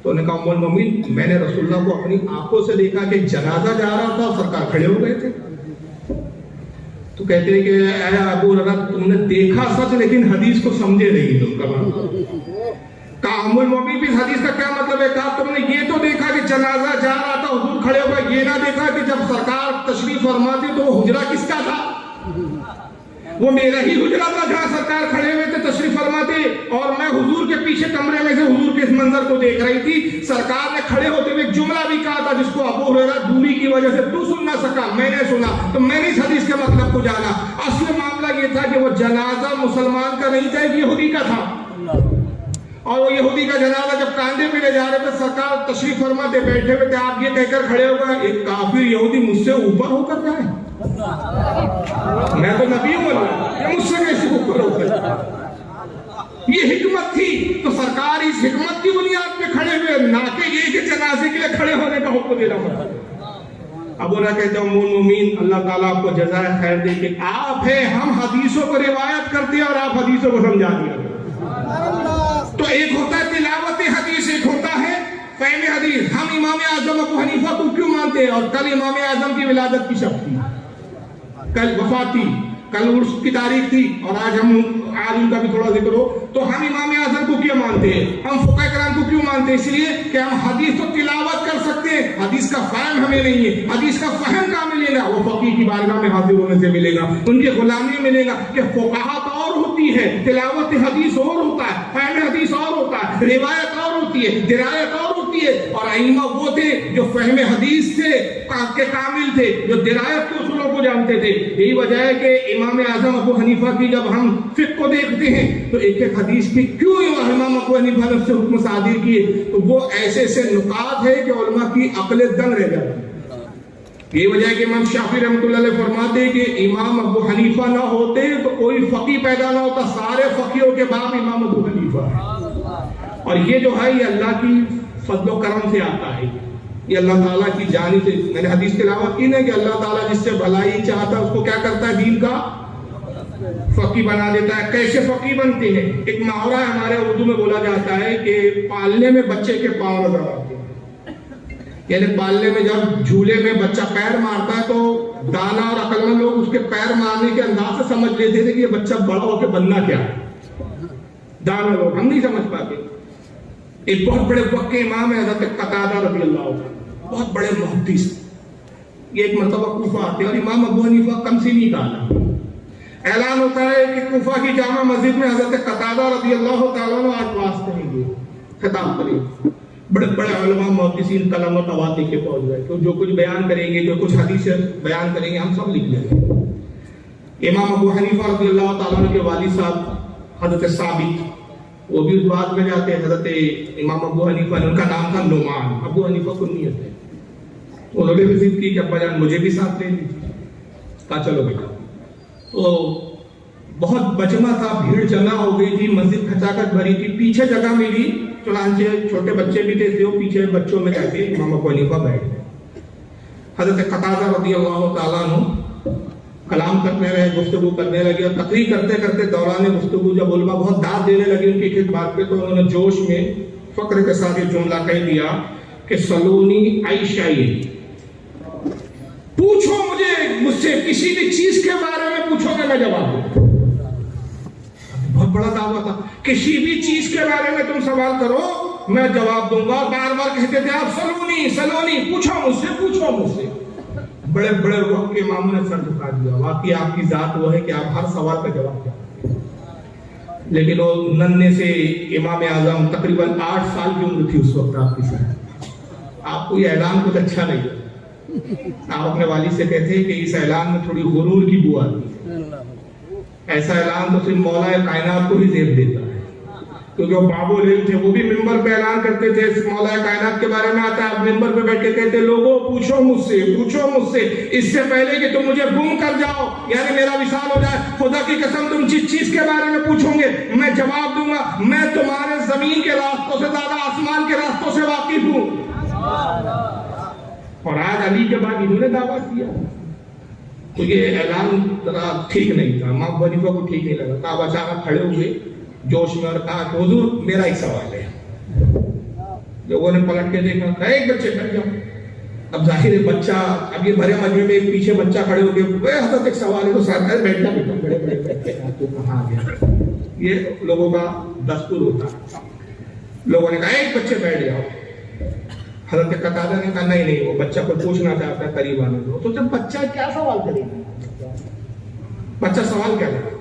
تو انہوں نے کہا ام المومنین میں نے رسول اللہ کو اپنی آنکھوں سے دیکھا کہ جنازہ جا رہا تھا اور سرکار کھڑے ہو گئے تھے۔ تو کہتے ہیں کہ اے ابو ہریرہ تم نے دیکھا سچ لیکن حدیث کو سمجھے نہیں تم کا۔ کہا ام المومنین بھی اس حدیث کا کیا مطلب ہے؟ کہا تم نے یہ تو دیکھا کہ جنازہ جا رہا تھا حضور کھڑے ہو گئے، یہ نہ دیکھا کہ جب سرکار تشریف فرماتے تو وہ حجرہ کس کا تھا؟ وہ میرا ہی حجرہ تھا جہاں سرکار کھڑے ہوئے تھے تشریف فرماتے، اور میں حضور کے پیچھے کمرے میں سے حضور کے اس منظر کو دیکھ رہی تھی۔ سرکار نے کھڑے ہوتے ہوئے ایک جملہ بھی کہا تھا جس کو ابو ہریرہ دوری کی وجہ سے تو سن نہ سکا، میں نے سنا، تو میں نے اس حدیث کے مطلب کو جانا۔ اصل معاملہ یہ تھا کہ وہ جنازہ مسلمان کا نہیں تھا، ایک یہودی کا تھا، اور وہ یہودی کا جنازہ جب کاندھے پہ لے جا رہے تھے، سرکار تشریف فرماتے بیٹھے ہوئے تھے، آپ یہ کہہ کر کھڑے ہو گئے ایک کافر یہودی مجھ سے اوپر ہو کر جائے، میں تو نبی ہوں، یہ مجھ سے کیسے اوپر ہو کر جائے؟ یہ حکمت تھی۔ تو سرکار اس حکمت کی بنیاد پہ کھڑے ہوئے، نہ کہ یہ کہ جنازے کے لیے کھڑے ہونے کا حکم دے رہا ہوں۔ ابو ہریرہ کہتے ہیں ام المومنین اللہ تعالیٰ آپ کو جزائے خیر دے کہ آپ ہیں، ہم حدیثوں کو روایت کرتے ہیں اور آپ حدیثوں کو سمجھا دیا۔ تو ایک ہوتا ہے تلاوت حدیث، ایک ہوتا ہے فہم حدیث۔ ہم امام اعظم ابو حنیفہ کو کیوں مانتے ہیں؟ اور کل امام اعظم کی ولادت کی شب تھی، کل وفات تھی، کل عرس کی تاریخ تھی، اور آج ہم ان کا بھی تھوڑا ذکر ہو، تو ہم امام اعظم کو کیوں مانتے ہیں؟ ہم فقہ کرام کو کیوں مانتے ہیں؟ اس لیے کہ ہم حدیث تو تلاوت کر سکتے ہیں، حدیث کا فہم ہمیں نہیں ہے۔ حدیث کا فہم کہاں ملے گا؟ وہ فقیہ کی بارگاہ میں حاضر ہونے سے ملے گا، ان کے غلامی ملے گا کہ فقہات اور ہوتی ہے، تلاوت حدیث اور ہوتا ہے، فہم حدیث اور ہوتا ہے، روایت اور ہوتی ہے، درایت اور ہوتی ہے۔ اور ائمہ وہ تھے جو فہم حدیث تھے کے کامل تھے، جو درایت کے اصولوں کو جانتے تھے۔ یہی وجہ ہے کہ امام اعظم ابو حنیفہ کی جب ہم فقہ کو دیکھتے ہیں تو ایک ایک حدیث کی کیوں امام ابو حنیفہ نے اس سے حکم صادر کیے، تو وہ ایسے ایسے نکات ہے کہ علماء کی عقل دنگ رہ جاتی ہے۔ یہ وجہ ہے کہ امام شافعی رحمۃ اللہ علیہ فرماتے ہیں کہ امام ابو حنیفہ نہ ہوتے تو کوئی فقیہ پیدا نہ ہوتا، سارے فقیہوں کے باپ امام ابو حنیفہ ہے۔ اور یہ جو ہے یہ اللہ کی فضل و کرم سے آتا ہے، یہ اللہ تعالیٰ کی جانب سے۔ میں نے حدیث تلاوت کی نا کہ اللہ تعالیٰ جس سے بھلائی چاہتا ہے اس کو کیا کرتا ہے؟ دین کا فقیہ بنا دیتا ہے۔ کیسے فقیہ بنتے ہیں؟ ایک محاورہ ہے ہمارے اردو میں بولا جاتا ہے کہ پالنے میں بچے کے پاؤں نظر آتے ہیں، یعنی پالنے میں جب جھولے میں بچہ پیر مارتا ہے تو دانا اور عقل مند لوگ اس کے پیر مارنے کے انداز سے سمجھ لیتے تھے کہ یہ بچہ بڑا ہو کے بننا کیا ہے۔ دانا لوگ ہم نہیں سمجھ پاتے۔ ایک بہت بڑے وقت کے امام ہے حضرت قتادہ رضی اللہ عنہ، بہت بڑے محدث، یہ ایک مرتبہ کوفہ آتے ہیں اور امام ابو حنیفہ کمسینی کا آنا، اعلان ہوتا ہے کہ کوفہ کی جامع مسجد میں حضرت قتادہ رضی اللہ تعالیٰ عنہ آج واز کریں گے، خطاب کریں۔ بڑے بڑے علماء محدثین قلم و طوال لکھ کے پہنچ گئے تو جو کچھ بیان کریں گے، جو کچھ حدیث بیان کریں گے، ہم سب لکھ لیں گے۔ امام ابو حنیفہ رضی اللہ تعالیٰ عنہ کے والد صاحب حضرت ثابت، وہ بھی اس بات میں جاتے ہیں۔ حضرت امام ابو حنیفہ نے، ان کا نام تھا نعمان، ابو حنیفہ کنیت ہے، انہوں نے بھی ضد کی کہ ابا جان مجھے بھی ساتھ لے لیجیے، کہا چلو بیٹا۔ تو بہت بجمع تھا، بھیڑ جمع ہو گئی تھی، مسجد کھچاکھچ بھری تھی، پیچھے جگہ ملی، چنانچہ چھوٹے بچے بھی تھے جو پیچھے بچوں میں جا کے امام ابو حنیفہ بیٹھ گئے۔ حضرت قتادہ رضی اللہ تعالیٰ عنہ کلام کرنے رہے، گفتگو کرنے لگے، اور تقریر کرتے کرتے دوران گفتگو جب علماء بہت داد دینے لگے ان کی ایک بات پہ، تو انہوں نے جوش میں فخر کے ساتھ یہ جملہ کہہ دیا کہ سلونی عائشہ، پوچھو مجھ سے کسی بھی چیز کے بارے میں پوچھو کہ میں جواب دوں۔ بہت بڑا دعویٰ تھا، کسی بھی چیز کے بارے میں تم سوال کرو میں جواب دوں گا۔ بار بار کہتے تھے آپ سلونی سلونی، پوچھو مجھ سے، پوچھو مجھ سے۔ بڑے بڑے وقت کے اماموں نے سر جھکا دیا، واقعی آپ کی ذات وہ ہے کہ آپ ہر سوال کا جواب دیں۔ لیکن وہ ننھے سے امام اعظم، تقریباً 8 سال کی عمر تھی اس وقت آپ کی ساتھ، آپ کو یہ اعلان کچھ اچھا نہیں ہے۔ آپ اپنے والد سے کہتے ہیں کہ اس اعلان میں تھوڑی غرور کی بو آتی ہے، ایسا اعلان تو صرف مولا کائنات کو ہی زیب دیتا ہے، کیونکہ وہ بابو العلم تھے، وہ بھی ممبر پہ اعلان کرتے تھے مولا کائنات کے بارے میں آتا ہے، آپ ممبر پہ بیٹھ کے کہتے لوگوں پوچھو مجھ سے، پوچھو مجھ سے، اس سے پہلے کہ تم مجھے گم کر جاؤ، یعنی میرا وصال ہو جائے، خدا کی قسم تم جس چیز کے بارے میں پوچھو گے میں جواب دوں گا، میں تمہارے زمین کے راستوں سے زیادہ آسمان کے راستوں سے واقف ہوں۔ اور آج علی کے بعد انہوں نے دعویٰ کیا، تو یہ اعلان ذرا ٹھیک نہیں تھا، امام ابو حنیفہ کو ٹھیک نہیں لگا۔ تو آپ اچانک کھڑے ہوئے جوش میں اور کہا کہ حضور میرا ایک سوال ہے۔ لوگوں نے پلٹ کے دیکھا، کہا ایک بچے بیٹھ جاؤ۔ اب ظاہر ہے بچہ، اب یہ بھرے مجمع میں ایک پیچھے بچہ کھڑے ہو گئے، حضرت ایک سوال ہے تو ساتھ میں بیٹھ جاؤ، بڑے بڑے تو کہاں گیا، یہ لوگوں کا دستور ہوتا ہے۔ لوگوں نے کہا ایک بچے بیٹھ جاؤ۔ حضرت قتادہ نے کہا نہیں وہ بچہ کو پوچھنا چاہتا ہے، قریب آنے دو۔ تو جب بچہ کیا سوال کرے گا، بچہ سوال کیا کرے؟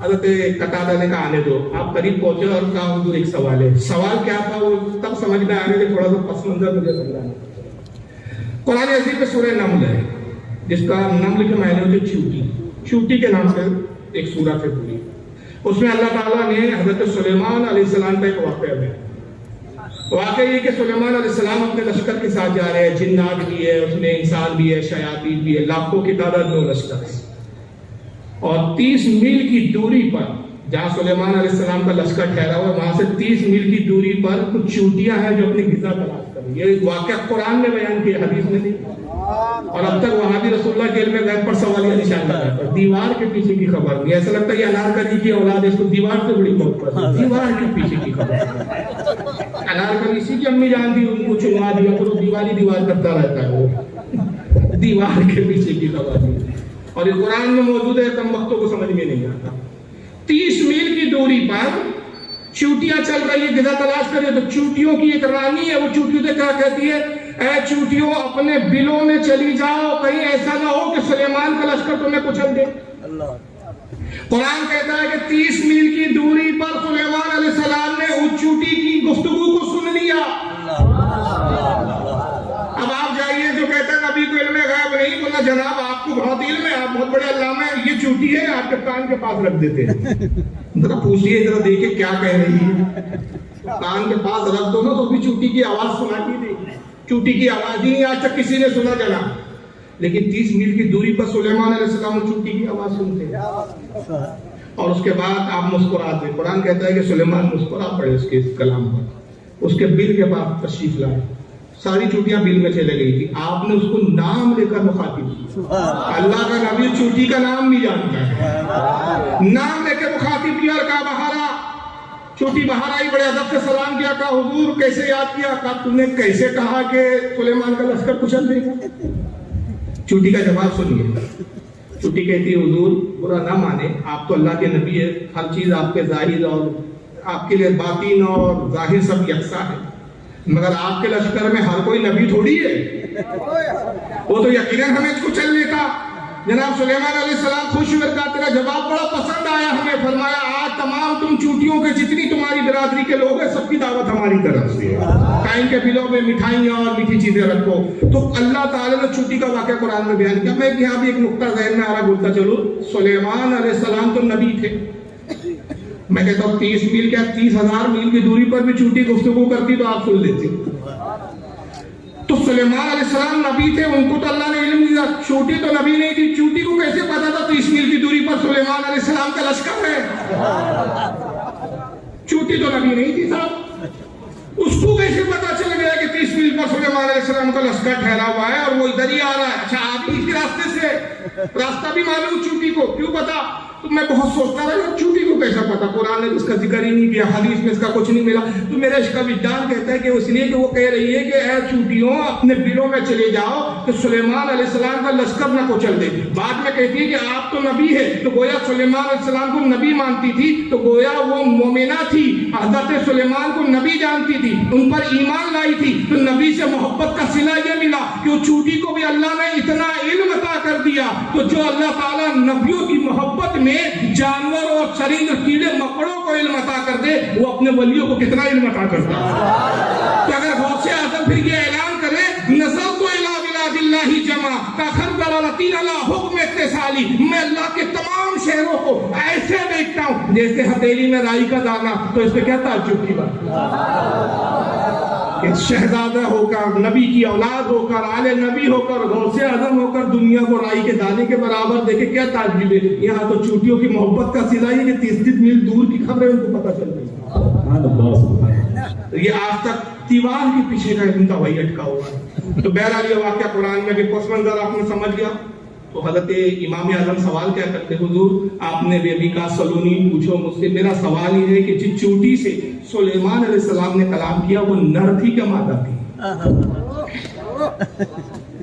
حضرت قتادہ نے کہا آنے دو۔ آپ قریب پہنچے اور کہا حضور ایک سوال ہے۔ سوال کیا تھا وہ تب سمجھ میں آنے دے، تھوڑا سا پس منظر مجھے سمجھانا۔ قرآن عزیز میں سورہ نمل ہے، جس کا نمل کے معنی ہوتے چیوٹی، چیوٹی کے نام سے ایک سورہ ہے پوری۔ اس میں اللہ تعالیٰ نے حضرت سلیمان علیہ السلام کا ایک واقعہ ہے۔ واقعہ یہ کہ سلیمان علیہ السلام اپنے لشکر کے ساتھ جا رہے ہیں، جنات بھی ہے اس میں، انسان بھی ہے، شیاطین بھی ہے، لاکھوں کی تعداد میں لشکر ہے۔ اور 30 میل کی دوری پر جہاں سلیمان علیہ السلام کا لشکر ٹھہرا ہوا ہے، وہاں سے 30 میل کی دوری پر کچھ چیونٹیاں ہیں جو اپنی غذا تلاش کر رہی ہیں۔ یہ واقعہ قرآن میں بیان کیا، حدیث میں نہیں۔ اور اب تک وہاں بھی رسول اللہ کے علم غیب پر سوالیہ نشان لگا ہے، دیوار کے پیچھے کی خبر نہیں۔ ایسا لگتا ہے یہ انارکلی کی اولاد ہے، اس کو دیوار سے بڑی محبت ہے، دیوار کے پیچھے کی خبر۔ انارکلی اسی کی امی جان تھی، ان کو چنوا دیا تو دیوار کرتا رہتا ہے، وہ دیوار کے پیچھے کی خبر نہیں۔ اور یہ قرآن میں موجود ہے، کم وقتوں کو سمجھ میں نہیں آتا۔ 30 میل کی دوری پر چیونٹیاں چل رہی ہے، غذا تلاش کر رہی ہے، تو چیونٹیوں کی ایک رانی ہے، وہ چیونٹیوں سے کیا کہتی ہے، اے چیونٹیوں اپنے بلوں میں چلی جاؤ، کہیں ایسا نہ ہو کہ سلیمان کا لشکر تمہیں کچل دے۔ قرآن کہتا ہے کہ 30 میل کی دوری پر سلیمان علیہ السلام نے اس چیونٹی کی گفتگو کو سن لیا۔ اب آپ جائیے جو کہتے ہیں ابھی کوئی علم غیب نہیں، بولنا جناب آپ کو بہت علم ہے، آپ بہت بڑے علامہ ہیں، یہ چیونٹی ہے، آپ کے کان کے پاس رکھ دیتے ہیں، ذرا پوچھئے، ذرا دیکھیں کیا کہہ رہی ہے۔ کان کے پاس رکھ دو نا تو بھی چیونٹی کی آواز سنائی دے گی، چیونٹی کی آواز ہی نہیں آج تک کسی نے سنا جنا، لیکن 30 میل کی دوری پر سلیمان علیہ السلام چیونٹی کی آواز سنتے ہیں۔ اور اس کے بعد آپ مسکراتے ہیں، قرآن کہتا ہے کہ سلیمان مسکرا پڑے اس کے کلام پر، اس کے بل کے بعد تشریف لائے، ساری چوٹیاں بل میں چلے گئی تھی، آپ نے اس کو نام لے کر مخاطب کیا۔ اللہ کا نبی چوٹی کا نام بھی جانتا ہے، نام لے کے مخاطب کیا اور کہا بہارا، چوٹی بہار آئی، بڑے ادب سے سلام کیا، کہا حضور کیسے یاد کیا، کہا تم نے کیسے کہا کہ سلیمان کا لشکر کچل دے گا۔ چوٹی کا جواب سنیے، چوٹی کہتی ہے حضور برا نہ مانے، آپ تو اللہ کے نبی ہے، ہر چیز آپ کے ظاہر اور آپ کے لیے باطن اور ظاہر سب یکساں ہے، مگر آپ کے لشکر میں ہر کوئی نبی تھوڑی ہے، وہ تو یقیناً ہمیں کچل لیتا، جناب سلیمان علیہ السلام خوش ہوئے، کہا تیرا جواب بڑا پسند آیا ہمیں، فرمایا آج تمام تم چوٹیوں کے جتنی تمہاری برادری کے لوگ ہیں سب کی دعوت ہماری طرف سے ہے، ان کے بلوں میں مٹھائیاں اور میٹھی چیزیں رکھو۔ تو اللہ تعالیٰ نے چوٹی کا واقعہ قرآن میں بیان کیا۔ میں یہاں بھی ایک نقطہ ذہن میں آ رہا بولتا چلو، سلیمان علیہ السلام تو نبی تھے، میں کہتا ہوں 30 میل کیا 30,000 میل کی دوری پر بھی چوٹی گفتگو کرتی تو آپ سن لیتے۔ تو سلیمان علیہ السلام نبی تھے، ان کو تو اللہ نے علم دیا، چوٹی تو نبی نہیں تھی، چوٹی کو کیسے پتا تھا 30 میل کی دوری پر سلیمان علیہ السلام کا لشکر ہے؟ چوٹی تو نبی نہیں تھی صاحب، اس کو کیسے پتا چل گیا کہ 30 میل پر سلیمان علیہ السلام کا لشکر ٹھہرا ہوا ہے اور وہ ادھر ہی آ رہا ہے؟ اچھا آپ ہی راستے سے، راستہ بھی معلوم چوٹی کو، کیوں پتا؟ تو میں بہت سوچتا رہا چوٹی کو کیسا پتا، قرآن نے اس کا ذکر ہی نہیں کیا، حدیث میں اس کا کچھ نہیں ملا۔ تو میرا اس کا وجدان کہتا ہے کہ اس لیے کہ وہ کہہ رہی ہے کہ اے چوٹیوں اپنے بلوں میں چلے جاؤ کہ سلیمان علیہ السلام کا لشکر نہ کچل دے۔ بعد میں کہتی ہے کہ آپ تو نبی ہے، تو گویا سلیمان علیہ السلام کو نبی مانتی تھی، تو گویا وہ مومنہ تھی، حضرت سلیمان کو نبی جانتی تھی، ان پر ایمان لائی تھی، تو نبی سے محبت کا صلہ یہ ملا کہ وہ چوٹی کو بھی اللہ نے اتنا علم عطا کر دیا۔ تو جو اللہ تعالیٰ نبیوں کی محبت میں جانور اور چرند کیڑے مکڑوں کو علم عطا کر دے، وہ اپنے ولیوں کو کتنا علم عطا کرتا ہے۔ تو اگر غوث اعظم پھر یہ اعلان کرے نظرت الی بلاد اللہ جمع کاخر دلالتین علی حکم اتصالی، میں اللہ کے تمام شہروں کو ایسے دیکھتا ہوں جیسے ہتھیلی میں رائی کا دانا، تو اس پہ کیا تعجب کی بات؟ کہ شہزادہ ہو کر، نبی کی اولاد ہو کر، آل نبی ہو کر، غوث اعظم ہو کر دنیا کو رائی کے دانے کے برابر دیکھے، کیا تعجب ہے؟ یہاں تو چوٹیوں کی محبت کا صلہ ہے کہ 30 میل دور کی خبریں ان کو پتہ چل گئی۔ یہ آج تک دیوار کے پیچھے کا ان کا وہی اٹکا ہوا ہے۔ تو بہرحال یہ واقعہ قرآن میں بھی پس منظر آپ نے سمجھ گیا۔ تو حضرت امام اعظم سوال کیا کرتے، حضور آپ نے بھی ابھی کہا سلونی پوچھو مجھ سے، میرا سوال یہ ہے کہ جس چوٹی سے سلیمان علیہ السلام نے کلام کیا وہ نر تھی کیا مادہ تھی؟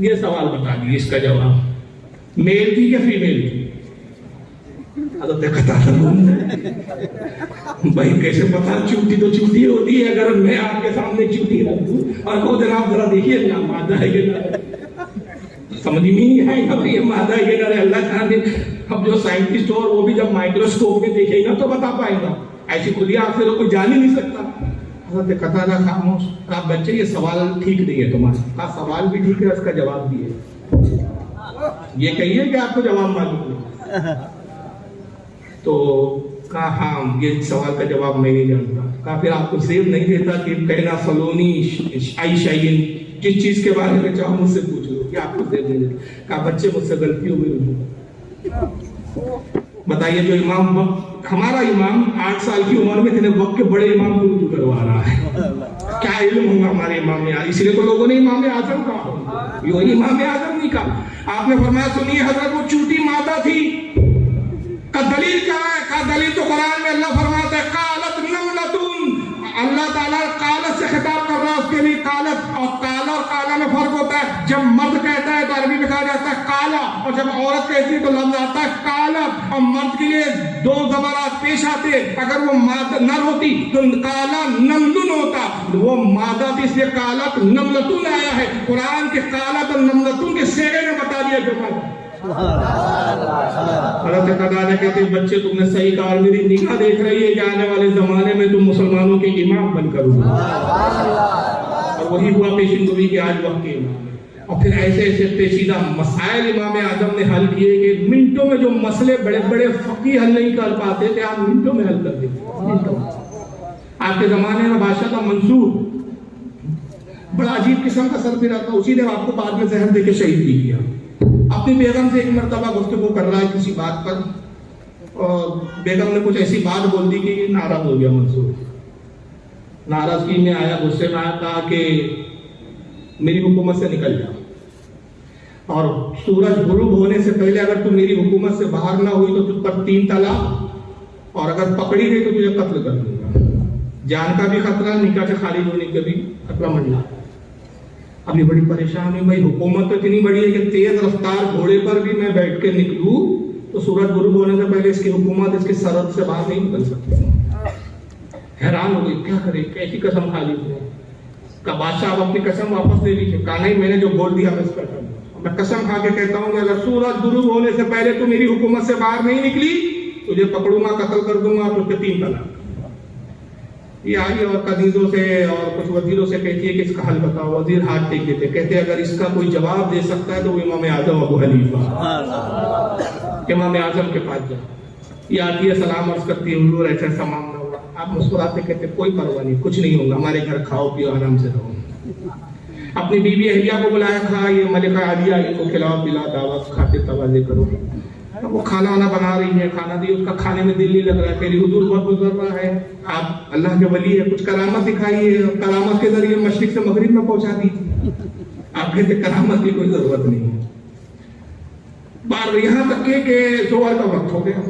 یہ سوال بتا دیجیے، اس کا جواب میل تھی یا فیمیل تھی؟ حضرت قتادہ بھائی کیسے پتا؟ چوٹی تو چوٹی ہوتی ہے، اگر میں آپ کے سامنے چوٹی رکھ دوں اور کہو جناب ذرا دیکھیے نا مادہ ہے کہ نر، سمجھ نہیں آئے گا یہ مادہ ہے کہ نر ہے۔ اللہ جانے، اب جو سائنٹسٹ ہو وہ بھی جب مائکروسکوپ میں دیکھے گا تو بتا پائے گا، ایسی کھلی آنکھ سے کوئی جان ہی نہیں سکتا۔ حضرت قتادہ خاموش، کہا بچے یہ سوال ٹھیک نہیں ہے تمہارا، کہا سوال بھی ٹھیک ہے، اس کا جواب بھی ہے، یہ کہیے کہ آپ کو جواب معلوم نہیں۔ تو کہا ہاں یہ سوال کا جواب میں نہیں جانتا۔ کہا پھر آپ کو زیب نہیں دیتا کہ کہنا سلونی ای شیئن، جس چیز کے بارے میں چاہو مجھ سے پوچھ لو، کہ آپ کو زیب نہیں دیتا؟ کہا بچے مجھ سے غلطی ہو گئی رجوع۔ بتائیے جو امام وقت، ہمارا امام 8 سال کی عمر میں اتنے وقت کے بڑے امام کو رجوع کروا رہا ہے، کیا علم ہوگا ہمارے امام یار؟ اس لیے تو لوگوں نے امام اعظم کہا، یہ امام اعظم نہیں کہا۔ آپ نے فرمایا سنیے حضرت وہ چوٹی مادہ تھی، کا دلیل کیا ہے؟ کا دلیل تو قرآن میں اللہ فرماتا ہے قالت نملتن، اللہ تعالیٰ قالت سے خطاب کر رہا ہے اس کے لیے، قالت اور قالا اور قالا میں فرق ہوتا ہے، جب مرد کہتا ہے تو عربی میں کہا جاتا ہے قالا، اور جب عورت کہتی ہے تو لفظ آتا ہے قالت، اور مرد کے لیے 2 زبرات پیش آتے، اگر وہ مادہ نر ہوتی تو قالا نملن ہوتا، وہ مادہ تھی اس لیے قالت نملتن آیا ہے۔ قرآن کے قالت اور نملتن کے صیغے میں بتا دیا جو حضرت قتادہ کہتے ہیں بچے تم نے صحیح کہا، میری نگاہ دیکھ رہی ہے کہ آنے والے زمانے میں تم مسلمانوں کے امام بن کر ہوگا، اور وہی ہوا پیشن گوئی کہ آج وقت کے امام ہے۔ اور پھر ایسے ایسے پیچیدہ مسائل امام اعظم نے حل کیے کہ منٹوں میں جو مسئلے بڑے بڑے فقیہ حل نہیں کر پاتے تھے آپ منٹوں میں حل کر دیتے۔ آپ کے زمانے میں بادشاہ تھا منصور، بڑا عجیب قسم کا سربراہ تھا، اسی نے آپ کو بعد میں زہر دے کے شہید بھی کیا۔ اپنی بیگم سے ایک مرتبہ گفتگو کر رہا ہے کسی بات پر، اور بیگم نے کچھ ایسی بات بول دی کہ ناراض ہو گیا منصور، ناراضگی میں آیا، غصے میں آیا، کہا کہ میری حکومت سے نکل جا، اور سورج غروب ہونے سے پہلے اگر تو میری حکومت سے باہر نہ ہوئی تو تجھ پر 3 طلاق، اور اگر پکڑی گئی تو تجھے قتل کر دوں گا، جان کا بھی خطرہ، نکاح سے خارج ہونے کا بھی خطرہ منڈلا۔ اب یہ بڑی پریشان ہے بھائی، حکومت تو اتنی بڑی ہے کہ تیز رفتار گھوڑے پر بھی میں بیٹھ کے نکلوں تو سورج غروب ہونے سے پہلے اس کی حکومت اس کی سرحد سے باہر نہیں نکل سکتی۔ حیران ہو گئی، کیا کرے، کیسی قسم کھا لی؟ کا بادشاہ اب اپنی قسم واپس لے لیجیے، کہا نہیں میں نے جو بول دیا میں اس پر کروں، میں قسم کھا کے کہتا ہوں کہ اگر سورج غروب ہونے سے پہلے تو میری حکومت سے باہر نہیں نکلی تجھے پکڑوں گا، قتل کر دوں گا، تو 3 طلاق۔ یہ آئی اور قدیزوں سے اور کچھ وزیروں سے کہتی ہے کہ اس کا حل بتاؤ۔ وزیر ہاتھ ٹیک دیتے، کہتے ہیں اگر اس کا کوئی جواب دے سکتا ہے تو وہ امام اعظم ابو حنیفہ، امام اعظم کے پاس جا۔ یہ آتی ہے، سلام عرض کرتی ہے، حضور ایسا ایسا معاملہ ہوا۔ آپ مسکراتے کہتے کوئی پرواہ نہیں، کچھ نہیں ہوگا، ہمارے گھر کھاؤ پیو آرام سے رہو۔ اپنی بیوی اہلیہ کو بلایا تھا، یہ ملکہ عالیہ، ان کو کھلاؤ پلاؤ، دعوت کھاتے توازے کرو۔ وہ کھانا وانا بنا رہی ہے، کھانا دی، اس کا کھانے میں دل نہیں لگ رہا ہے، کہ حضور بہت گزر رہا ہے، آپ اللہ کے ولی ہے، کچھ کرامت دکھائیے، کرامت کے ذریعے مشرق سے مغرب میں پہنچا دیجیے۔ آپ کہتے کرامت کی کوئی ضرورت نہیں ہے۔ بار یہاں تک کہ ظہر کا وقت ہو گیا،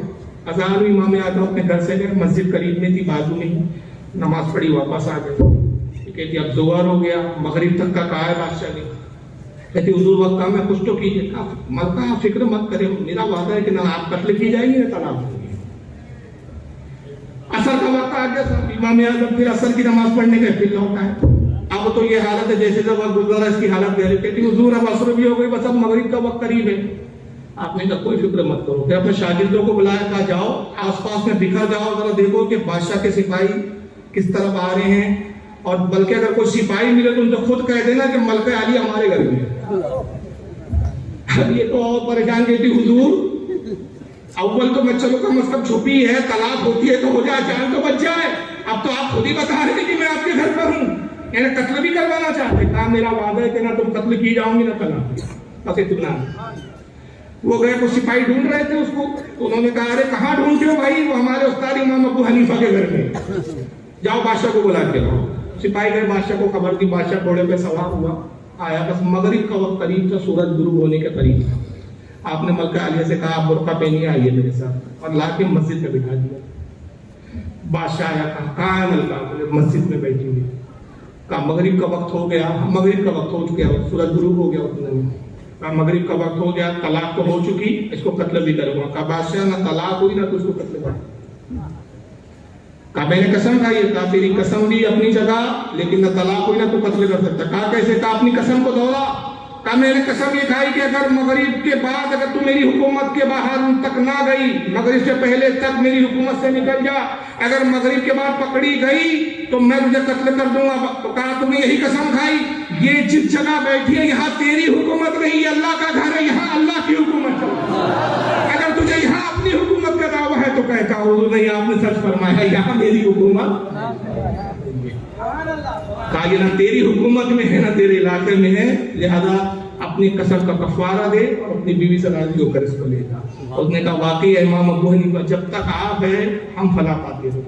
اذان ہوئی، امام اعظم اپنے گھر سے گئے، مسجد قریب میں تھی، بازو میں ہی، نماز پڑھی، واپس آ گئے۔ کہتی اب ظہر ہو گیا، مغرب تک کا کہا ہے بادشاہ نے۔ کہتی حضور وقت کام ہے، کچھ تو کیجیے۔ ملکہ فکر مت کرے، میرا وعدہ ہے کہ نہ آپ قتل کی جائیں گے نہ طلاق ہوگی۔ عصر کا وقت آ گیا، امام اعظم پھر عصر کی نماز پڑھنے گئے، پھر لوٹا ہے۔ اب تو یہ حالت ہے جیسے جب وقت گزرا اس کی حالت دے رہی۔ کہتی حضور اب عصر بھی ہو گئی، بس اب مغرب کا وقت قریب ہے۔ آپ نے کہا کوئی فکر مت کرو۔ پھر اپنے شاگردوں کو بلایا، کہا جاؤ آس پاس میں بکھر جاؤ، ذرا دیکھو کہ بادشاہ کے سپاہی کس طرف آ رہے ہیں، اور بلکہ اگر کوئی سپاہی ملے تو ان سے خود کہہ دینا کہ ملکہ علی ہمارے گھر میں ہے۔ یہ تو اور پریشان کہتی حضور اول تو میں چلو کم از کم چھپی ہے، طلاق ہوتی ہے تو ہو جائے، جان تو بچ جائے، اب تو آپ خود ہی بتا رہے ہیں کہ میں آپ کے گھر پر ہوں، یعنی قتل بھی کروانا چاہتے۔ کہا میرا وعدہ ہے کہ نہ تم قتل کی جاؤں گی نہ طلاق، بس اتنا۔ وہ گئے، کچھ سپاہی ڈھونڈ رہے تھے اس کو، تو انہوں نے کہا ارے کہاں ڈھونڈتے ہو بھائی؟ وہ ہمارے استاد امام ابو حنیفہ کے گھر میں، جاؤ بادشاہ کو بلا کے لاؤ۔ سپاہی گئے، بادشاہ کو خبر دی، بادشاہ گھوڑے پہ سوار ہوا آیا، بس مغرب کا وقت قریب تھا، سورج غروب ہونے کے قریب تھا۔ آپ نے ملکہ عالیہ سے کہا آپ برقع پہنیے، آئیے میرے ساتھ، اور لا کے مسجد میں بٹھا دیا۔ بادشاہ آیا، کہاں ہے ملکہ؟ مسجد میں بیٹھی ہوئی۔ کہا مغرب کا وقت ہو گیا، مغرب کا وقت ہو چکا، سورج غروب ہو گیا۔ کہا مغرب کا وقت ہو گیا، طلاق تو ہو چکی، اس کو قتل بھی کروں گا۔ کہا بادشاہ نہ طلاق ہوئی نہ تو اس کو قتل کروں۔ کہا میں نے قسم کھائی ہے۔ کہا تیری قسم بھی اپنی جگہ، لیکن نہ طلاق ہوئی نہ تو قتل کر سکتا۔ کہا کیسے؟ کہا اپنی قسم کو دوہرا۔ کہا میں نے قسم یہ کھائی کہ اگر مغرب کے بعد اگر تو میری حکومت کے باہر تک نہ گئی، مغرب سے پہلے تک میری حکومت سے نکل جا، اگر مغرب کے بعد پکڑی گئی تو میں تجھے قتل کر دوں گا۔ تو کہا تم نے یہی قسم کھائی؟ یہ جس جگہ بیٹھی ہے یہاں تیری حکومت نہیں، یہ اللہ کا گھر ہے، یہاں اللہ کی حکومت ہے۔ اگر تجھے یہاں اپنی حکومت کا دعویٰ ہے تو کہتا حضور نہیں، آپ نے سچ فرمایا، یہاں میری حکومت۔ کہا یہ نہ تیری حکومت میں ہے نہ تیرے علاقے میں ہے، لہذا اپنی قسم کا کفارہ دے اور اپنی بیوی سے راضی ہو کر اس کو لے جا۔ اس نے کہا واقعی امام ابو حنیفہ جب تک آپ ہیں ہم فلاح پاتے ہیں۔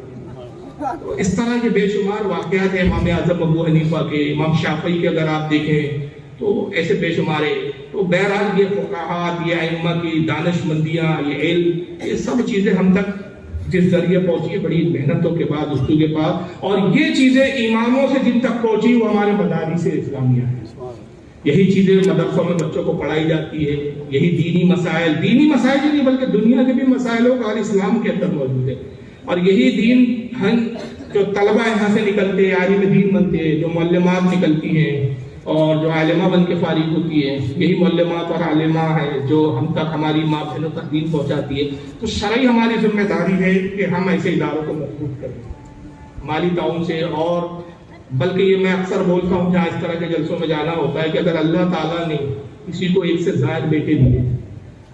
تو اس طرح کے بے شمار واقعات ہیں امام اعظم ابو حنیفہ کے، امام شافعی کے اگر آپ دیکھیں تو ایسے بے شمار ہے۔ تو بہرحال یہ فقہات، یہ ائمہ کی دانش مندیاں، یہ علم، یہ سب چیزیں ہم تک جس ذریعے پہنچی بڑی محنتوں کے بعد، دوستوں کے بعد، اور یہ چیزیں اماموں سے جن تک پہنچی وہ ہمارے مدارس اسلامیہ ہیں۔ یہی چیزیں مدرسوں میں بچوں کو پڑھائی جاتی ہے، یہی دینی مسائل ہی نہیں بلکہ دنیا کے بھی مسائلوں کا اسلام کے اندر موجود ہے، اور یہی دین ہم جو طلبہ یہاں سے نکلتے ہیں، عالم دین بنتے ہیں، جو معلمات نکلتی ہیں اور جو عالمہ بن کے فارغ ہوتی ہے، یہی معلمات اور عالمہ ہے جو ہم تک، ہماری ماں بہنوں تک دین پہنچاتی ہے۔ تو شرعی ہماری ذمہ داری ہے کہ ہم ایسے اداروں کو مضبوط کریں، مالی تعاون سے، اور بلکہ یہ میں اکثر بولتا ہوں جہاں اس طرح کے جلسوں میں جانا ہوتا ہے کہ اگر اللہ تعالیٰ نے کسی کو ایک سے زائد بیٹے دیے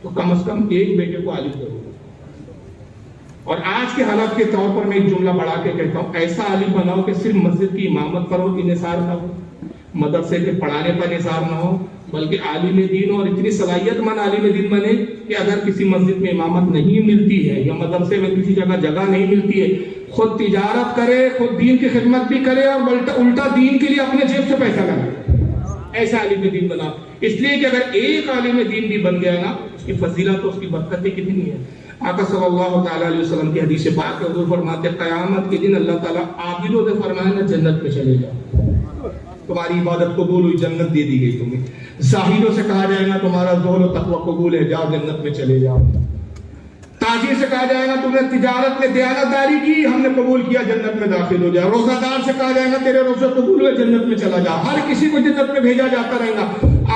تو کم از کم ایک بیٹے کو عالم کرو۔ اور آج کے حالات کے طور پر میں ایک جملہ بڑھا کے کہتا ہوں، ایسا عالم بناؤ کہ صرف مسجد کی امامت پر ہو انحصار نہ ہو، مدرسے کے پڑھانے پر انحصار نہ ہو، بلکہ عالم دین اور اتنی صلاحیت مند عالم دین بنے کہ اگر کسی مسجد میں امامت نہیں ملتی ہے یا مدرسے میں کسی جگہ نہیں ملتی ہے، خود تجارت کرے، خود دین کی خدمت بھی کرے اور الٹا دین کے لیے اپنے جیب سے پیسہ لگائے۔ ایسا عالم دین بنا، اس لیے کہ اگر ایک عالم دین بھی بن گیا نا، اس کی فضیلت اور اس کی برکتیں کتنی ہیں۔ آقا صلی اللہ تعالیٰ علیہ وسلم کی حدیث پاک ہے، حضور فرماتے ہیں قیامت کے دن اللہ تعالیٰ عابدوں سے فرمائے نا جنت میں چلے جاؤ، تمہاری عبادت قبول ہوئی، جنت دے دی گئی تمہیں۔ زاہدوں سے کہا جائے گا تمہارا زہد و تقوی قبول ہے، جاؤ جنت میں چلے جاؤ۔ تاجر سے کہا جائے گا تم نے تجارت میں دیانتداری کی، ہم نے قبول کیا، جنت میں داخل ہو جاؤ۔ روزہ دار سے کہا جائے گا تیرے روزے قبول ہوئے، جنت میں چلا جاؤ۔ ہر کسی کو جنت میں بھیجا جاتا رہے گا۔